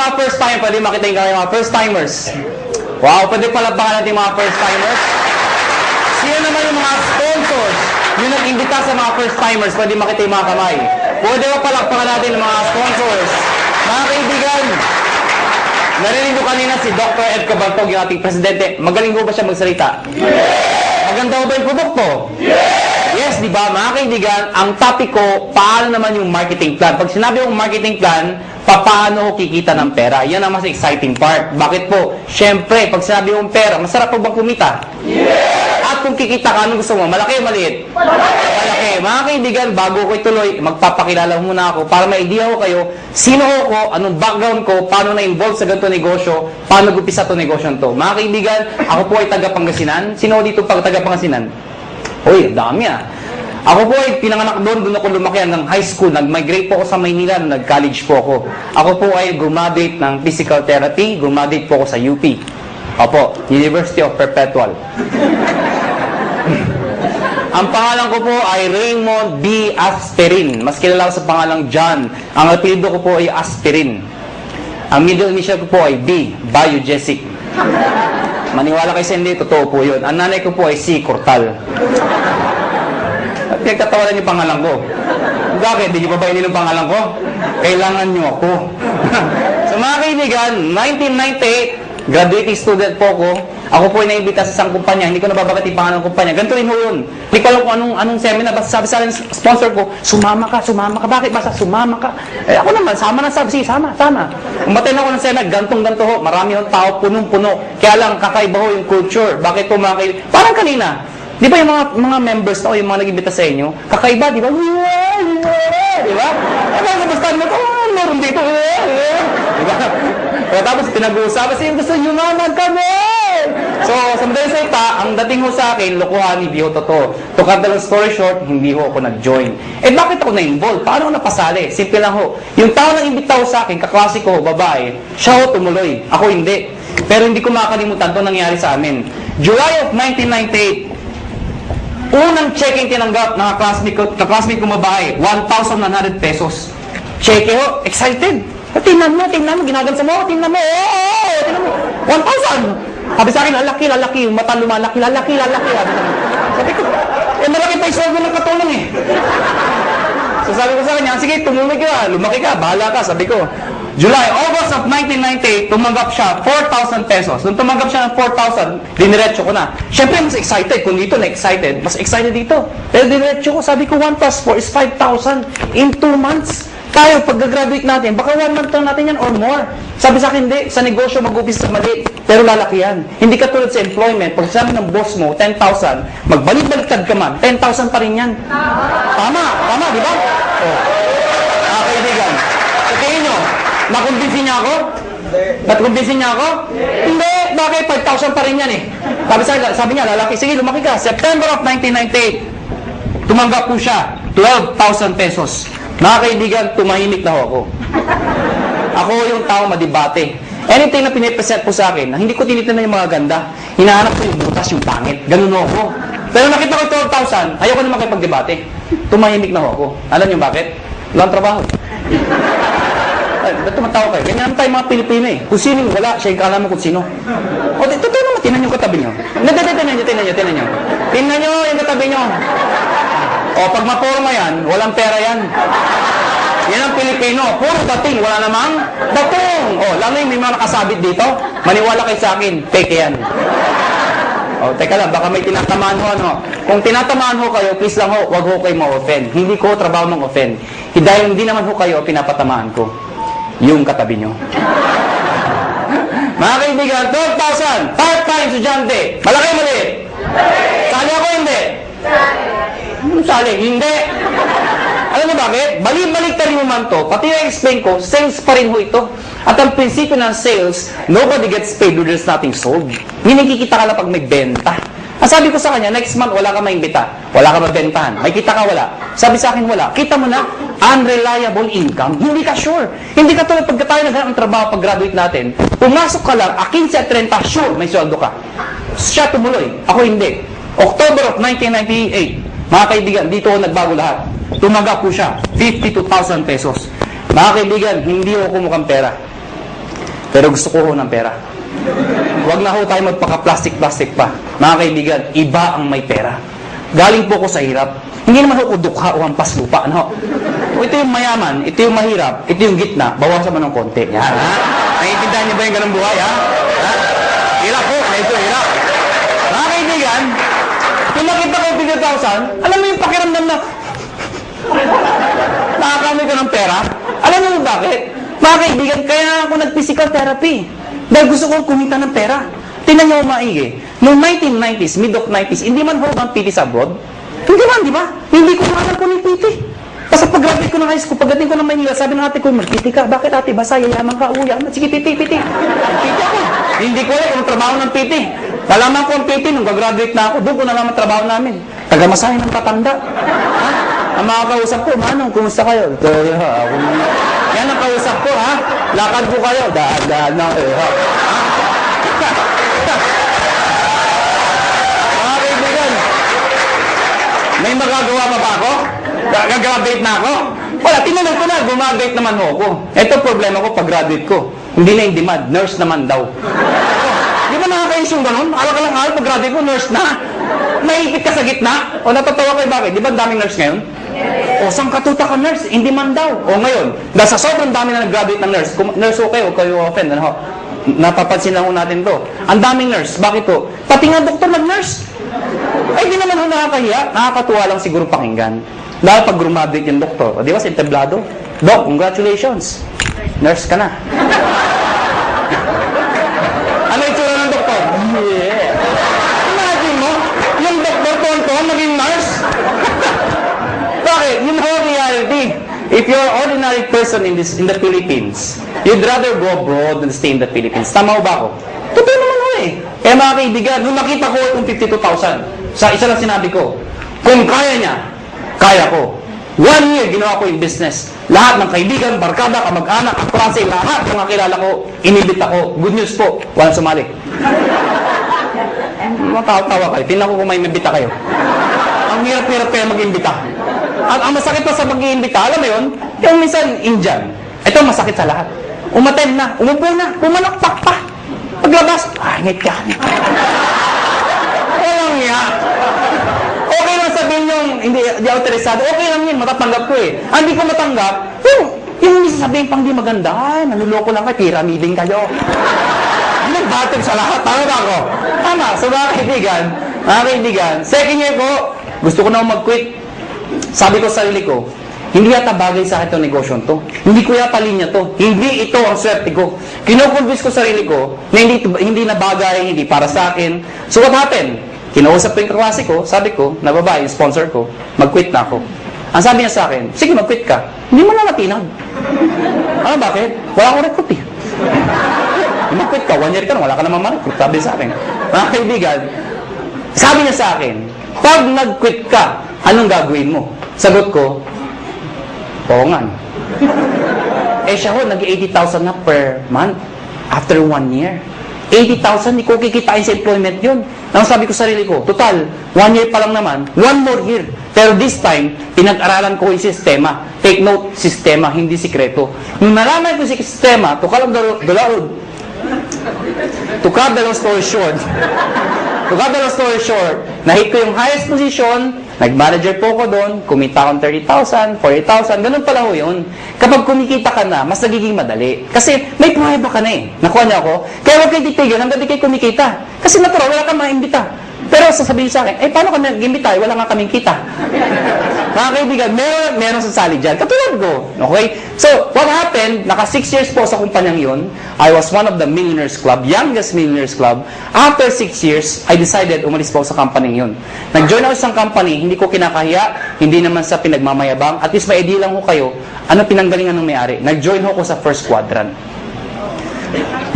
mga first time, pwede makita yung kamay mga first timers. Wow, pwede palapakan natin yung mga first timers. Sino naman yung mga sponsors? Yung nag-imbita sa mga first timers, pwede makita yung mga kamay. Pwede ba palakpakan natin yung mga sponsors? Mga kaibigan, narinig ko kanina si Dr. Ed Cabantog, yung ating presidente. Magaling ko ba siya magsalita? Maganda ba yung produkto? Yes, di ba? Mga kaibigan, ang topic ko, paano naman yung marketing plan? Pag sinabi yung marketing plan, paano ko kikita ng pera? Yan ang mas exciting part. Bakit po? Siyempre, pag sinabi yung pera, masarap po bang kumita? At kung kikita ka, anong gusto mo? Malaki o maliit? Malaki. Mga kaibigan, bago ko ituloy, magpapakilala muna ako para may idea ko kayo, sino ko, anong background ko, paano na-involve sa ganito negosyo, paano gupisa ito negosyo to. Mga kaibigan, ako po ay taga-Pangasinan. Sino dito pag taga-Pangasinan? Uy, dami ah. Ako po ay pinanganak doon ako lumaki hanggang high school. Nag-migrate po ako sa Maynila, nag-college po ako. Ako po ay graduate ng physical therapy, graduate po ako sa UP. Opo, University of Perpetual. Ang pangalan ko po ay Raymond B. Asperin. Mas kilala ko sa pangalang John. Ang apelyido ko po ay Asperin. Ang middle initial ko po ay B. Biogesic. Maniwala kayo sa hindi, totoo po yun. Ang nanay ko po ay C. Cortal. At pinagtatawanan yung pangalan ko. Bakit? Hindi nyo pa ba yung pangalan ko? Kailangan nyo ako. So mga kaibigan, 1998, graduating student po ko. Ako po ay naimbita sa isang kumpanya. Hindi ko nababagat yung pangalan ng kumpanya. Ganito rin ho yun. Hindi ko alam kung anong seminar. Basta sabi sa akin, sponsor ko, sumama ka, sumama ka. Bakit? Basta sumama ka. Eh ako naman, sama na sabi. Sige, sama. Umaten ako ng seminar, gantong-ganto ho. Marami hong tao, punong-puno. Kaya lang, kakaiba ho yung culture. Bakit po mga kaibigan? Parang kanina. Di ba yung mga members na o yung mga nag-imbita sa inyo? Kakaiba, di ba? Di ba? Eh, basta mo ito, meron dito. Di ba? Pero tapos pinag-uusapan siya, gusto yumaman kami! So, sa madaling salita, ang dating ho sa akin, lokohan, hindi ho totoo. To cut the long story short, hindi ho ako nag-join. Eh, bakit ako na-involve? Paano ako napasali? Simple lang ho. Yung tao na imbita ho sa akin, kaklase ko, babae, siya ho tumuloy. Ako hindi. Pero hindi ko makakalimutan ito nangyari sa amin. July of 1998, unang check-in tinanggap ng classmate ko babae, 1,100 pesos. Check ho, excited. Tingnan mo, ginagansa mo, tingnan mo, tingnan mo, 1,000. Sabi sa akin, lalaki, yung mata lumalaki, lalaki. Sabi ko, malaki pa yung sweldo ng katulong eh. So sabi ko sa kanya, sige, tumumig ka, lumaki ka, bahala ka, sabi ko. August of 1998, tumanggap siya 4,000 pesos. Nung tumanggap siya ng 4,000, diniretso ko na. Siyempre, mas excited. Kung dito na-excited, mas excited dito. Pero diniretso ko, sabi ko, 1 plus 4 is 5,000 in 2 months. Tayo, pag-graduate natin, baka 1 month lang natin yan or more. Sabi sa akin, hindi. Sa negosyo, mag-upis sa mali. Pero lalaki yan. Hindi ka tulad sa employment. Pag sabi ng boss mo, 10,000, magbalik-baliktad ka man, 10,000 pa rin yan. Tama, di ba? Oh. Kaibigan. Sa tingin nyo, nakumbinsin niya ako? Nakumbinsin niya ako? Hindi. Bakit? 5,000 pa rin yan eh. Sabi niya, lalaki, sige, lumaki ka. September of 1998, tumanggap po siya, 12,000 pesos. Mga kaibigan, tumahimik na ako. Ako yung tao madibate. Anything na pinipresent po sa akin, na hindi ko tinitingnan yung mga ganda, hinahanap ko yung butas, yung pangit. Ganun ako. Pero nakita ko 12,000, ayoko na makipagdebate. Tumahimik na ako. Alam niyo bakit? Walang trabaho. Ba't tumatawa kayo? Ganyan tayo mga Pilipino eh. Kung sino yung wala, siya yung kaalam mo kung sino. O, totoo naman, tinan yung katabi nyo. Tinan nyo. Tinan nyo yung katabi nyo. O, pag maporma yan, walang pera yan. Yan ang Pilipino. Puro dating, wala namang datong. O, lalo yung may mga nakasabit dito. Maniwala kayo sa akin, fake yan. O, teka lang, baka may tinatamaan ho, ano. Kung tinatamaan ho kayo, please lang ho, wag ho kayo ma-offend. Hindi ko trabaho ng offend. Dahil hindi naman ho kayo pinapatamaan ko. Yung katabi nyo. Mga kaibigan, 12,000, part-time estudyante. Malaki, maliit? Sali ako, hindi? Sali, hindi. Alam mo bakit? Balik-balik mo man to. Pati na-explain ko, sales pa rin ho ito. At ang prinsipyo ng sales, nobody gets paid when there's nothing sold. Hindi nakikita ka lang pag may benta. Ang sabi ko sa kanya, next month wala ka maimbita. Wala ka mabentahan. May kita ka, wala. Sabi sa akin, wala. Kita mo na, unreliable income. Hindi ka sure. Hindi ka tulad pagka tayo naghanap ng trabaho pag graduate natin. Pumasok ka lang, 15 at 30, sure, may sweldo ka. Siya tumuloy. Ako hindi. October of 1998, mga kaibigan, dito ako nagbago lahat. Tumanggap po siya, 52,000 pesos. Mga kaibigan, hindi ako kumukhang pera. Pero gusto ko ho ng pera. Huwag na ho tayo magpaka-plastic-plastic pa. Mga kaibigan, iba ang may pera. Galing po ko sa hirap. Hindi naman ho dukha o hampas lupa. Ano? Ito yung mayaman, ito yung mahirap, ito yung gitna, bawasan mo ng konti. Yan, ha? Naiintindihan niyo ba yung ganung buhay, ha? Ha? Hirap po, medyo hirap. Mga kaibigan, kung nakita ko yung 50,000, alam mo yung pakiramdam na nakakamay ko ng pera? Alam mo bakit? Mga kaibigan, kaya ako nag-physical therapy. Dahil gusto kong kumita ng pera. Tingnan niyo maigi. Noong 1990s, mid of 90s, hindi man ho ang PT sa abroad. Hindi man, di ba? Hindi ko alam ko ng PT. Basta pag-graduate ko ng high school, pagdating ko ng Manila, sabi ng ate ko, mag-PT ka. Bakit ate? Basta yayaman ka, uyaman. Sige, PT. PT ako. Hindi ko alam kung trabaho ng PT. Nalaman ko ang PT nung gagraduate na ako. Doon ko nalaman trabaho namin. Tagamasahin ng tatanda. Ha? Ang mga kausap ko, Manong, kumusta kayo? Yan ang kausap ko, ha? Lakad po kayo. Daan na kayo, ha? Mga kaibigan, may magagawa pa ba ako? Gagraduate na ako? Wala, tinanong ko na, gumagraduate naman ho ako. Ito problema ko pag-graduate ko. Hindi na in demand, nurse naman daw. Di ba nakakayos yung ganun? Akala ka lang, pag-graduate ko, nurse na. Naipit ka sa gitna? O natatawa kayo, bakit? Di ba ang daming nurse ngayon? O saan katuta ka nurse? In demand daw. O ngayon, dahil sa sobrang dami na nag-graduate ng nurse, kung nurse okay, o kayo offend, ano ho? Napapansin lang ho natin to. Ang daming nurse, bakit to? Pati nga doktor nag-nurse. Ay, di naman ho nakakahiya. Nakakatuwa lang siguro pakinggan. Dahil pag grumaduate yung doktor, o, di ba, sinteblado? Doc, congratulations. Nurse ka na. Ano itsura ng doktor? Yeah. Imagine mo, yung doktor tonton naging nurse. Bakit? Yun ho reality. If you're an ordinary person in the Philippines, you'd rather go abroad than stay in the Philippines. Tama ho ba ako? Totoo naman ho eh. Kaya mga kaibigan, nung nakita ko itong 52,000, sa isa lang sinabi ko, kung kaya niya, kaya ko. 1 year, ginawa ko yung business. Lahat ng kaibigan, barkada, kamag-anak, kaklase, lahat ng kakilala ko, inibit ako. Good news po, walang sumali. Matawa-tawa kayo. Tingnan ko kung may mabita kayo. Ang hirap-hirap kaya mag-imbita. Ang masakit pa sa mag-iimbita, alam mo yun, yung minsan, Indian. Ito masakit sa lahat. Umaten na, umupo na, pumanakpak pa. Paglabas, ngit ka. Walang niya. Okay lang sabihin yung hindi ako interesado. Okay lang yun, matatanggap ko eh. Ang hindi ko matanggap, yung hindi sasabihin pang di maganda, nanuloko lang kayo, piramiding kayo. Nagbatog sa lahat. Tama ba ako? Tama. So mga kaibigan, second year ko, gusto ko na mag-quit. Sabi ko sa sarili ko, hindi yata bagay sa akin itong negosyo to. Hindi ko yata linya to. Hindi ito ang swerte ko. Kinoconvince ko sarili ko na hindi na bagay, hindi para sa akin. So what happened? Kinausap ko yung kaklase ko, sabi ko, na babae, yung sponsor ko, mag-quit na ako. Ang sabi niya sa akin, sige mag-quit ka. Hindi mo na natinag. Ano bakit? Wala akong recruit eh. Mag-quit ka, 1 year ka na, wala ka naman ma-recruit. Sabi sa akin. Mga kaibigan, sabi niya sa akin, pag nag-quit ka, anong gagawin mo? Sagot ko, pongan. Siya ho, nag-80,000 na per month after 1 year. 80,000, hindi ko kikitain sa employment yun. Ang sabi ko sa sarili ko, total, 1 year pa lang naman, 1 more year. Pero this time, pinag-aralan ko yung sistema. Take note, sistema, hindi sikreto. Nung nalaman ko yung sistema, to cut the long story short, nahit ko yung highest position, nag-manager po ko doon, kumita akong 30,000, 40,000, ganun pala ho yun. Kapag kumikita ka na, mas nagiging madali. Kasi may pruweba ka na eh. Nakuha niya ako. Kaya huwag kayo titigil hanggang di kayo kumikita. Kasi natural, wala kang maimbita. Pero sasabihin sa akin, paano kami nag-imbita? Wala nga kaming kita. Mga kaibigan, meron sasali dyan. Katulad ko. Okay? So, what happened, naka 6 years po sa kumpanyang yun. I was one of the millionaires club, youngest millionaires club. After 6 years, I decided umalis po sa company yun. Nag-join ako sa company, hindi ko kinakahiya, hindi naman sa pinagmamayabang. At least may idea lang ko kayo, ano pinanggalingan ng may-ari. Nag-join ako sa first quadrant.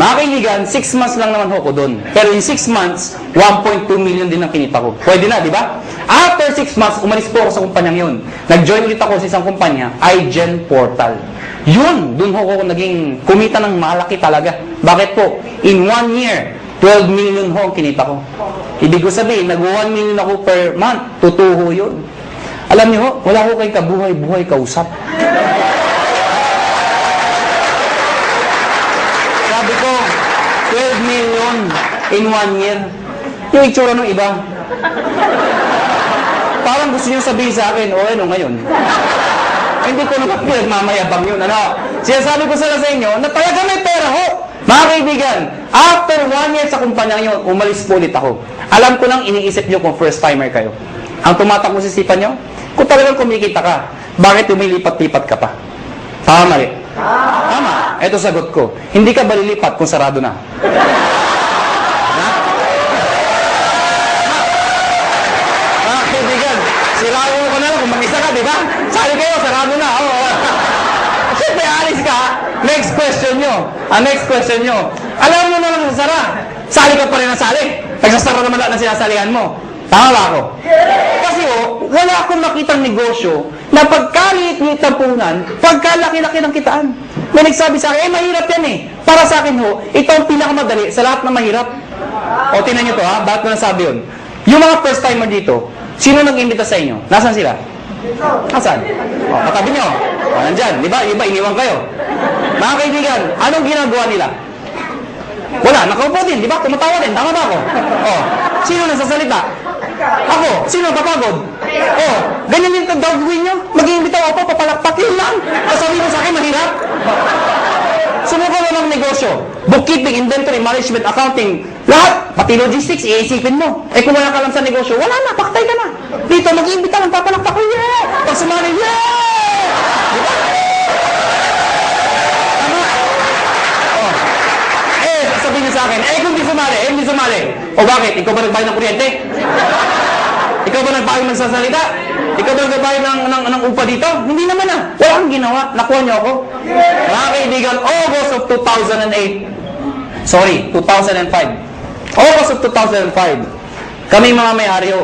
Mga kaibigan, 6 months lang naman ako doon. Pero in 6 months, 1.2 million din ang kinita ko. Pwede na, di ba? After 6 months, umalis po ako sa kumpanyang yun. Nag-join ulit ako sa isang kumpanya, iGen Portal. Yun, doon ako naging kumita ng malaki talaga. Bakit po? In 1 year, 12 million ho ang kinita ko. Ibig ko sabihin, nag-1 million ako per month. Tutuho yun. Alam niyo ho, wala ko kayong kabuhay-buhay kausap. Sabi ko, million in 1 year. Yung itsura ng iba. Parang gusto niyo sabihin sa akin, ano ngayon? Hindi ko naman pinagmamayabang yun, ano? Sinasabi ko sa inyo, na talaga may pera ho. Mga kaibigan, after 1 year sa kumpanya nyo, umalis po ulit ako. Alam ko lang iniisip nyo kung first timer kayo. Ang tumatakbo sa isipan nyo, kung talagang kumikita ka, bakit lumilipat-lipat ka pa? Tama mali? Tama. Ito sagot ko. Hindi ka ba lilipat kung sarado na? Mga kaibigan, sirayo ko na lang kung mag-isa ka, di ba? Sali kayo, sarado na. Siyempre, alis ka. Next question nyo. Next question nyo. Alam mo naman sa sara. Sali ka pa rin ang sali. Nagsasara naman lahat ng sinasalihan mo. Tama ba ako? Kasi wala akong makitang negosyo na pagkaliit-liit ng punan, pagkalaki-laki ng kitaan. May nagsabi sa akin, mahirap yan eh. Para sa akin ito ang pinakamadali sa lahat ng mahirap. Tingnan nyo to bakit ko nasabi yun? Yung mga first timer dito, sino nag-imbita sa inyo? Nasaan sila? Nasaan? Katabi nyo. Nandyan. Di ba? Iba, iniwan kayo. Mga kaibigan, anong ginagawa nila? Wala, nakaupo din, di ba? Tumatawa din, tama ba ako? Sino nasasalita? Ako, sino napapagod? Ganyan din daw gawin nyo? Mag-iimbitaw ako, papalakpak, yun lang. Kasabi mo sa akin, mahirap. Sumuko mo ng negosyo. Bookkeeping, inventory, management, accounting, lahat, pati logistics, iisipin mo. Kung wala ka lang sa negosyo, wala na, paktay ka na. Dito, mag-iimbita lang, papalakpak, yeah! Pag sumali, yeah! Di ba? Sabihin niyo sa akin, kung di sumali. O bakit? Ikaw ba nagbayad ng kuryente? Ikaw ba nagbayad ng sasalita? Ikaw ba nagbayad ng upa dito? Hindi naman Wala kang ginawa. Nakuha niyo ako. Mga kaibigan, August of 2008. Sorry, 2005. August of 2005. Kami mga may-ari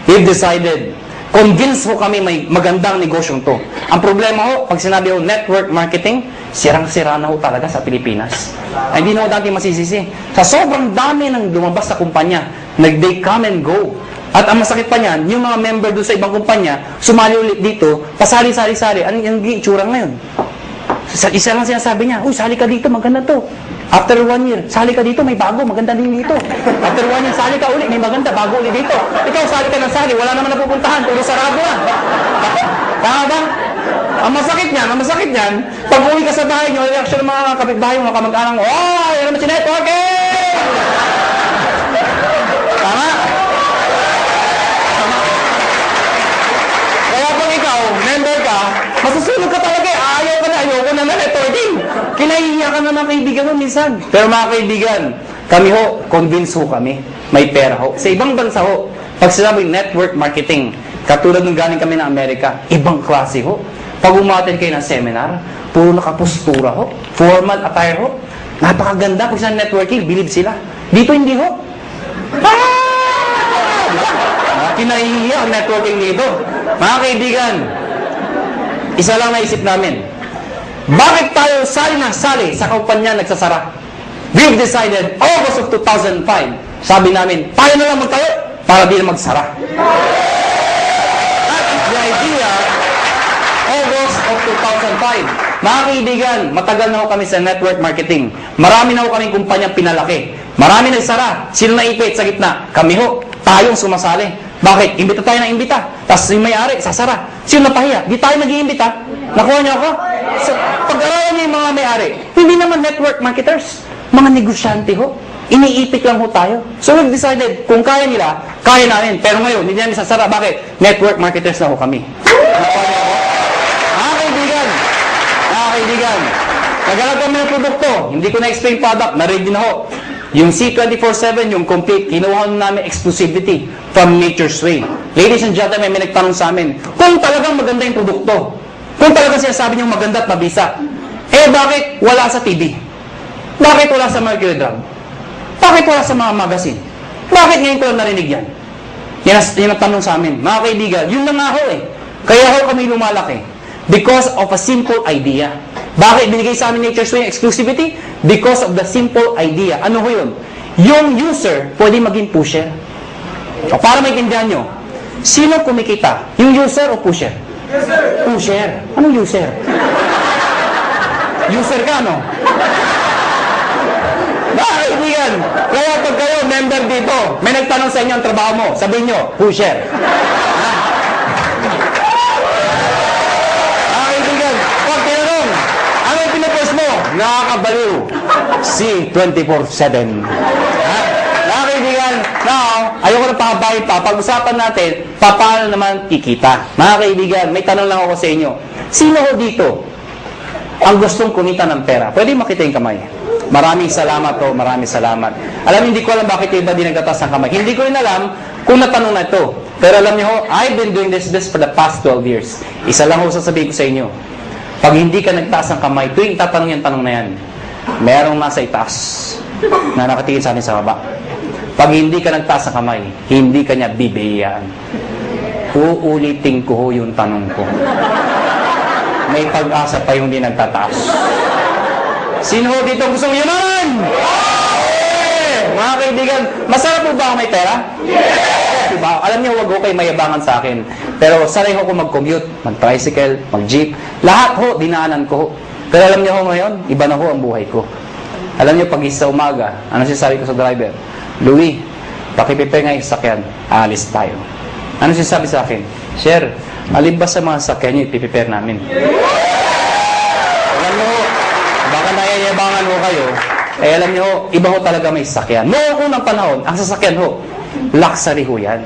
we've decided, convince kami may magandang negosyong to. Ang problema pag sinabi network marketing, sirang-sira na talaga sa Pilipinas. Ay, hindi na dati masisisi. Sa sobrang dami ng lumabas sa kumpanya, they come and go. At ang masakit pa niyan, yung mga member doon sa ibang kumpanya, sumali ulit dito, pasali-sali-sali. Ano yung itsura ngayon? Isa lang sinasabi niya, sali ka dito, maganda to. After 1 year, sali ka dito, may bago, maganda din dito. After 1 year, sali ka ulit, may maganda, bago ulit dito. Ikaw, sali ka ng sali, wala naman napupuntahan, puro sarado na. Tama ba? Ang masakit niyan, pag uwi ka sa bahay nyo, reaction ng mga kapitbahay mo, mga kamag-anak mo, yan naman si networking! Tama? Kaya kung ikaw, member ka, masusunod ka talaga ayoko na networking. Kinahihiya ka na ng kaibigan mo minsan. Pero mga kaibigan, kami convince kami. May pera Sa ibang bansa pag sinabing network marketing, katulad nung galing kami ng Amerika, ibang klase Pag umaten kayo ng seminar, puro nakapustura formal attire napakaganda. Pag sa networking, believe sila. Dito hindi Kinahihiya ang networking dito. Mga kaibigan, isa lang naisip namin. Bakit tayo sali ng sali sa kumpanya nagsasara? We've decided, August of 2005, sabi namin, tayo na lang magtayo para di na magsara. That is the idea, August of 2005. Mga kaibigan, matagal na kami sa network marketing. Marami na kaming kumpanya pinalaki. Marami nagsara. Sino naipit sa gitna? Kami tayong sumasali. Bakit? Imbita tayo ng imbita. Tapos yung may-ari, sasara. Sino napahiya? Di tayo nag-iimbita. Nakuha niyo ako? So, pag-aralan niyo yung mga may-ari, hindi naman network marketers. Mga negosyante Iniipit lang tayo. So, we've decided, kung kaya nila, kaya namin. Pero ngayon, hindi namin sasara. Bakit? Network marketers na kami. Nakuha niyo ako? Mga kaibigan, nagalag kami ng produkto. Hindi ko na-explain product. Na-ready na Yung C24/7, yung complete, kinuha namin exclusivity from Nature's Way. Ladies and gentlemen, may nagtanong sa amin, kung talagang maganda yung produkto, kung talagang sinasabi niyong maganda at mabisa, bakit wala sa TV? Bakit wala sa Mercury Drug? Bakit wala sa mga magazine? Bakit ngayon ko lang narinig yan? Yan ang tanong sa amin. Mga kaibigan, yun na nga Kaya kami lumalaki. Because of a simple idea. Bakit binigay sa amin Nature's Way exclusivity? Because of the simple idea. Ano yun? Yung user, pwede maging pusher. O para maintindihan nyo, sino kumikita? Yung user o pusher? Pusher. Anong user? User ka, no? Kaibigan, kaya dito, may nagtanong sa inyo ang trabaho mo. Sabihin nyo, pusher. Kaibigan, pag tinanong, ano yung pinupost mo? Nakakabaliw. Si 24/7. Kaibigan, now, ayoko na pakabahin pa. Pag-usapan natin, paano naman kikita. Mga kaibigan, may tanong lang ako sa inyo. Sino ho dito ang gustong kumita ng pera? Pwede makita yung kamay. Maraming salamat ho, maraming salamat. Alam, hindi ko alam bakit yung iba di nagtatas ng kamay. Hindi ko rin alam kung natanong na ito. Pero alam niyo ho, I've been doing this for the past 12 years. Isa lang ho sasabihin ko sa inyo. Pag hindi ka nagtaas ng kamay, tuwing tatanong yung tanong na yan, merong nasa itaas na nakatingin sa akin sa baba. Pag hindi ka nagtaas ng kamay, hindi ka niya bibigyan. Uulitin ko ho yung tanong ko. May pag-asa pa yung di nagtataas. Sino ho dito gustong yumaman? Mga kaibigan, masarap po ba ako may pera? Yes! Diba? Alam niyo, huwag ho kayo mayabangan sa akin. Pero sanay ho ko mag-commute, mag-tricycle, mag-jeep. Lahat ho, dinaanan ko ho. Pero alam niyo ho ngayon, iba na ho ang buhay ko. Alam niyo, pag isa umaga, ano sinasabi ko sa driver? Louie, pakiprepare nga yung sakyan, aalis tayo. Ano sinasabi sa akin? Sir, alin ba sa mga sakyan niyo ipiprepare namin? Alam niyo, baka nayayabangan ho kayo, eh alam niyo, iba ho talaga may sakyan. Noong unang panahon, ang sasakyan ho, luxury ho yan.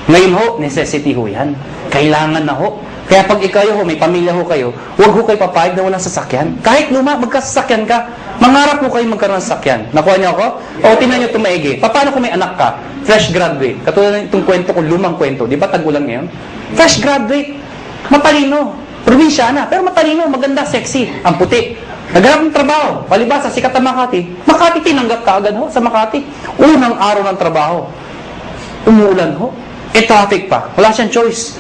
Ngayon ho, necessity ho yan. Kailangan na ho. Kaya pag ikaw ho, may pamilya ho kayo, huwag ho kayo papayag na walang sasakyan. Kahit magkasasakyan ka, mangarap ho kayo magkaroon ng sasakyan. Nakuha niyo ako? O, tingnan niyo ito maigi. Paano kung may anak ka? Fresh graduate. Katulad ng itong kwento ko, lumang kwento. Di ba tagulang ngayon? Fresh graduate. Matalino. Probinsyana. Pero matalino, maganda, sexy. Ang puti. Naghanap ng trabaho. Palibasa, sikat ang Makati. Makati, tinanggap ka agad ho sa Makati. Unang araw ng trabaho. Umuulan ho. Traffic pa. Wala siyang choice.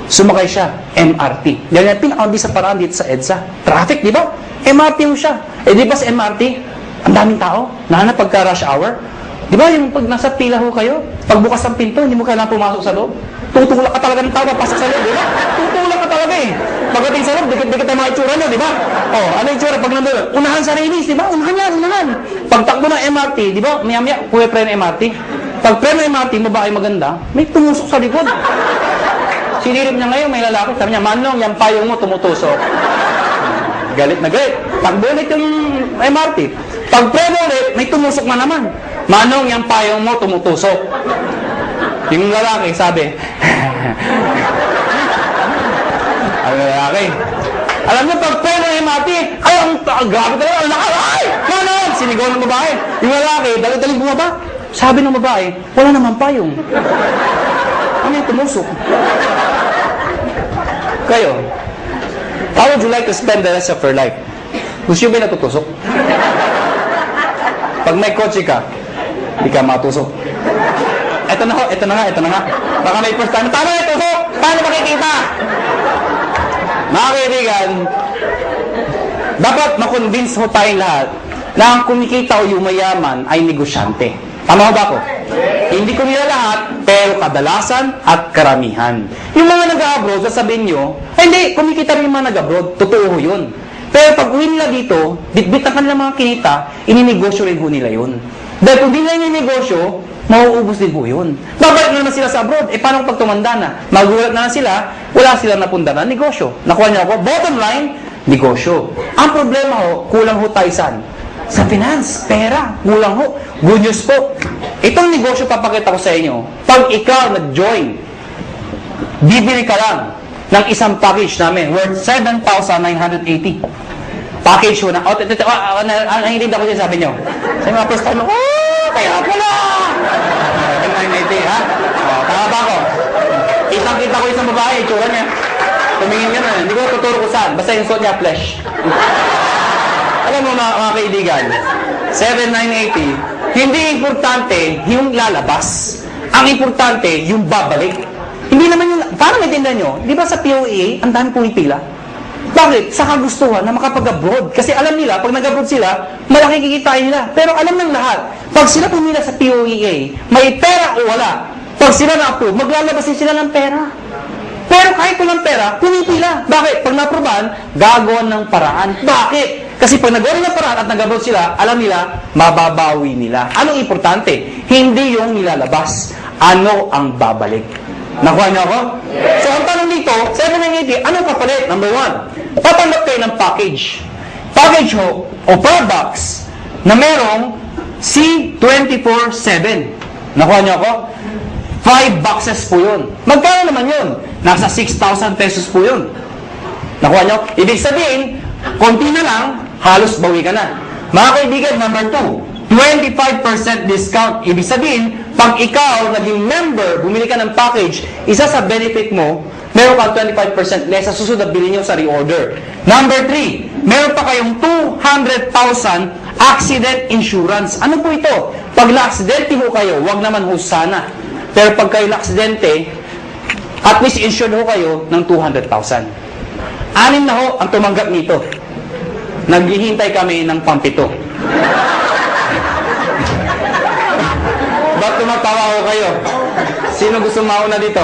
Sumakay siya, MRT. Yan yung pinakabisa paraan dito sa EDSA. Traffic, di ba? MRT mo siya. Eh, di ba sa MRT, ang daming tao, lalo na pagka rush hour. Di ba, yung pag nasa pila ho kayo, pagbukas ng pinto, hindi mo kailangan pumasok sa loob. Tutulak ka talaga ng tao, pasok sa loob, di ba? Tutulak ka talaga eh. Pagdating sa loob, dikit-dikit ang mga itsura nyo, di ba? Oh, ano yung itsura? Pag nandun, unahan sa release, di ba? Unahan yan, unahan. Pagtakbo ng MRT, di ba? Maya-maya, kuya pre ng MRT. Pag pre ng MRT, babae maganda, may tumusok sa likod. Sinirip niya ngayon, may lalaki. Sabi niya, Manong, yung payong mo tumutusok. Galit na galit. Pagbulit yung MRT. Pag preno ulit, may tumusok na naman. Manong, yung payong mo tumutusok. Yung lalaki, sabi, ang lalaki. Alam niyo, pag preno ng MRT, ay, ang grabe talaga, ang lakas, ay! Manong! Sinigaw ng babae. Yung lalaki, dalit-dalit bumaba. Sabi ng babae, wala naman payong. Ano yung tumusok? Kayo, how would you like to spend the rest of your life? Gusto nyo ba natutusok? Pag may kotse ka, hindi ka matusok. Ito na nga. Baka may first time, tama na tusok! Paano makikita? Mga kaibigan, dapat makonvince ho tayong lahat na ang kumikita o yumayaman ay negosyante. Tama ba ako? Hindi ko nila lahat, pero kadalasan at karamihan. Yung mga nag-abroad, sasabihin nyo, hindi, kumikita rin yung mga nag-abroad. Totoo yun. Pero pag uwi nila dito, bitbit ang kanilang mga kinita, ininegosyo rin ho nila yun. Dahil kung di nila ininegosyo, mauubos din ho yun. Babalik na naman sila sa abroad. Eh, paano pag tumanda na? Magulat na sila, wala silang napunda na negosyo. Nakuha niyo ako? Bottom line, negosyo. Ang problema ho, kulang ho tayo saan? Sa finance, pera, kulang ho. Good news po. Itong negosyo papakita ko sa inyo. Pag ikaw nag-join, bibili ka lang ng isang package namin worth 7,980. Package ho na. Hindi ako siya sabi nyo. Sa mga first time, kaya pala! 7,980, ha? Tama ba ako? Kitang-kita ko isang babae, itsura niya. Tumingin ka na. Hindi ko tuturo ko saan. Basta yung suot niya, flesh. Alam mo mga kaibigan, 7,980, hindi importante yung lalabas. Ang importante, yung babalik. Hindi naman yung, parang maintindihan nyo, di ba sa POEA, ang dami pumipila? Bakit? Sa kagustuhan na makapag-abroad. Kasi alam nila, pag nag-abroad sila, malaki kikitain nila. Pero alam ng lahat, pag sila pumila sa POEA, may pera o wala. Pag sila na-approve, maglalabas din sila ng pera. Pero kahit walang pera, pumipila. Bakit? Pag na-approvean, gagawan ng paraan. Bakit? Kasi pag nagawa ng paraan at nag-abroad sila, alam nila, mababawi nila. Anong importante? Hindi yung nilalabas. Ano ang babalik? Nakuha niyo ako? So, ang tanong dito, 780, anong kapalit? Number 1, tatanggap kayo ng package. Package ho, o products na merong C24/7. Nakuha niyo ako? 5 boxes po yun. Magkano naman yun? Nasa 6,000 pesos po yun. Nakuha niyo? Ibig sabihin, konti na lang, halos bawi ka na. Mga kaibigan, number 2, 25% discount. Ibig sabihin, pag ikaw naging member, bumili ka ng package, isa sa benefit mo, meron kang 25% less sa susunod na bilhin nyo sa reorder. Number 3, meron pa kayong 200,000 accident insurance. Ano po ito? Pag na-aksidente ho kayo, wag naman ho sana. Pero pag kayo na-aksidente, at least insured ho kayo ng 200,000. 6 na ho ang tumanggap nito. Naghihintay kami ng pampito. Ba't tumatawa ho kayo? Sino gusto mauna dito?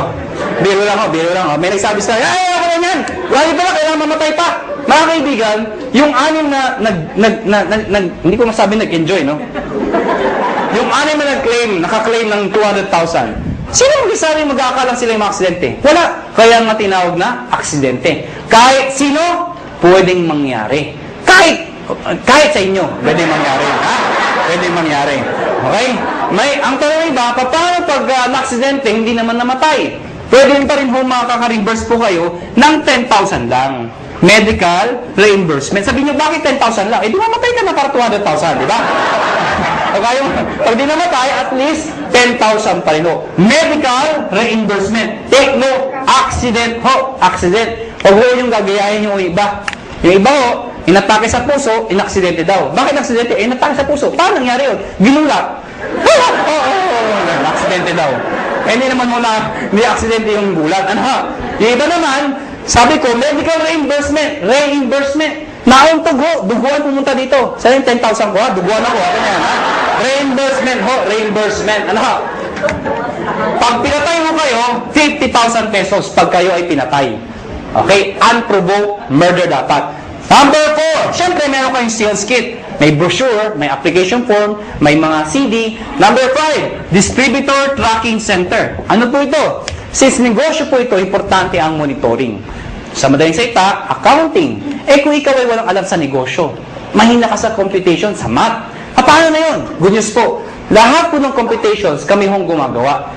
Biro lang ho, biro lang ho. May nagsabi sa akin, ay, ako na yan! Lagi pala, kailangan mamatay pa! Mga kaibigan, yung 6 na hindi ko masabi nag-enjoy, no? Yung 6 na nakaklaim ng 200,000. Sino magsasabi mag-aakalang sila yung mga aksidente? Wala. Kaya nga tinawag na aksidente. Kahit sino, pwedeng mangyari. Kahit sa inyo, pwedeng mangyari. Ha? Pwedeng mangyari. Okay? Ang tanong iba, paano pag na-aksidente, hindi naman namatay? Pwede pa rin ho makaka-reimburse po kayo ng 10,000 lang. Medical reimbursement. Sabihin nyo, bakit 10,000 lang? Eh, di mamatay ka na para 200,000, di ba? Okay, pag di namatay, at least 10,000 pa rin ho. Medical reimbursement. Take no, accident ho. Accident. Huwag ho yung gagayahin yung iba. Yung iba ho, inatake sa puso, inaksidente daw. Bakit aksidente? Eh, inatake sa puso. Paano nangyari yun? Ginulat. Aksidente daw. Eh, hindi naman muna, hindi aksidente yung gulat. Ano ha? Yung iba naman, sabi ko, medical reimbursement. Reimbursement. Naong tugo. Duguan pumunta dito. Saan yung 10,000 ko ha? Duguan ako. Ano yan ha? Reimbursement ho. Reimbursement. Ano ha? Pag pinatay mo kayo, 50,000 pesos pag kayo ay pinatay. Okay? Unprovoked murder dapat. Number 4, syempre meron kayong sales kit. May brochure, may application form, may mga CD. Number 5, distributor tracking center. Ano po ito? Since negosyo po ito, importante ang monitoring. Sa madaling salita, accounting. Eh kung ikaw ay walang alam sa negosyo, mahina ka sa computation, sa math. Paano na yun? Good news po. Lahat po ng computations kami hong gumagawa.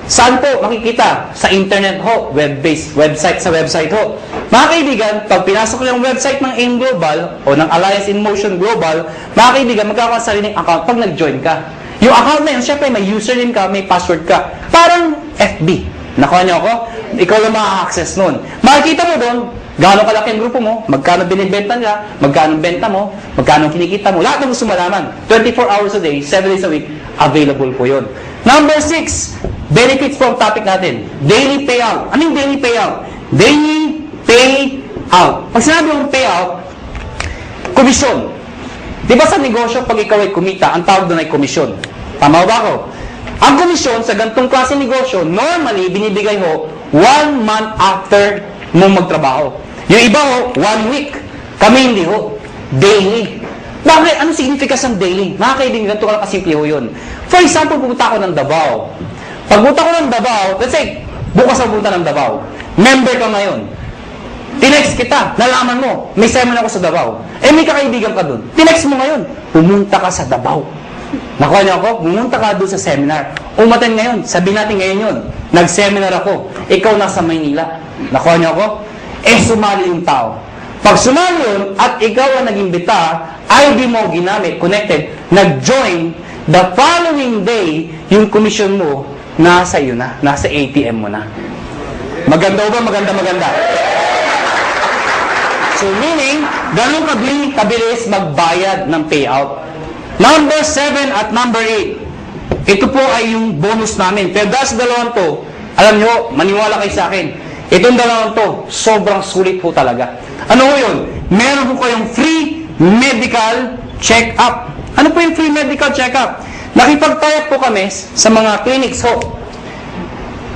Saan po makikita? Sa internet ho, web-based, website sa website ho. Mga kaibigan, pag pinasok ko yung website ng AIM Global o ng Alliance in Motion Global, mga kaibigan, magkakaroon sa sariling account pag nag-join ka. Yung account na yun, syempre may username ka, may password ka. Parang FB. Nakuha niyo ako? Ikaw lang maka-access nun. Makikita mo doon, gaano kalaki ang grupo mo, magkano binibenta nila, magkano benta mo, magkano kinikita mo, lahat ng gusto malaman. 24 hours a day, 7 days a week, available po yun. Number 6, benefits from topic natin. Daily payout. Anong daily payout? Daily payout. Pag sinabi mong payout, komisyon. Di ba sa negosyo, pag ikaw ay kumita, ang tawag doon ay komisyon. Tama ba ako? Ang komisyon sa gantong klase negosyo, normally, binibigay ho 1 month after mong magtrabaho. Yung iba ho, 1 week. Kami hindi ho. Daily. Bakit? Anong significance ng daily? Mga kaibigan, ganito ka lang kasimple ho yun. For example, pupunta ako ng Davao. Pagpunta ko ng Davao, let's say, bukas ako pupunta ng Davao. Member ka ngayon. Tinext kita, nalaman mo, may seminar ako sa Davao. Eh, may kakaibigan ka dun. Tinext mo ngayon, pumunta ka sa Davao. Nakuha niyo ako? Pumunta ka doon sa seminar. Umaten ngayon, sabihin natin ngayon yun. Nag-seminar ako. Ikaw nasa Maynila. Nakuha niyo ako? Eh, sumali yung tao. Pag sumali yun, at ikaw ang nag-imbita, ID mo ginamit, connected, nag-join, the following day, yung commission mo, nasa iyo na. Nasa ATM mo na. Maganda ba? Maganda. So, meaning, ganun kabilis magbayad ng payout. Number 7 at number 8. Ito po ay yung bonus namin. Pero dahil sa dalawang to, alam nyo, maniwala kayo sa akin, itong dalawang to, sobrang sulit po talaga. Ano po yun? Meron po kayong free medical check-up. Ano po yung free medical check-up? Nakipag-tie po kami sa mga clinics ho.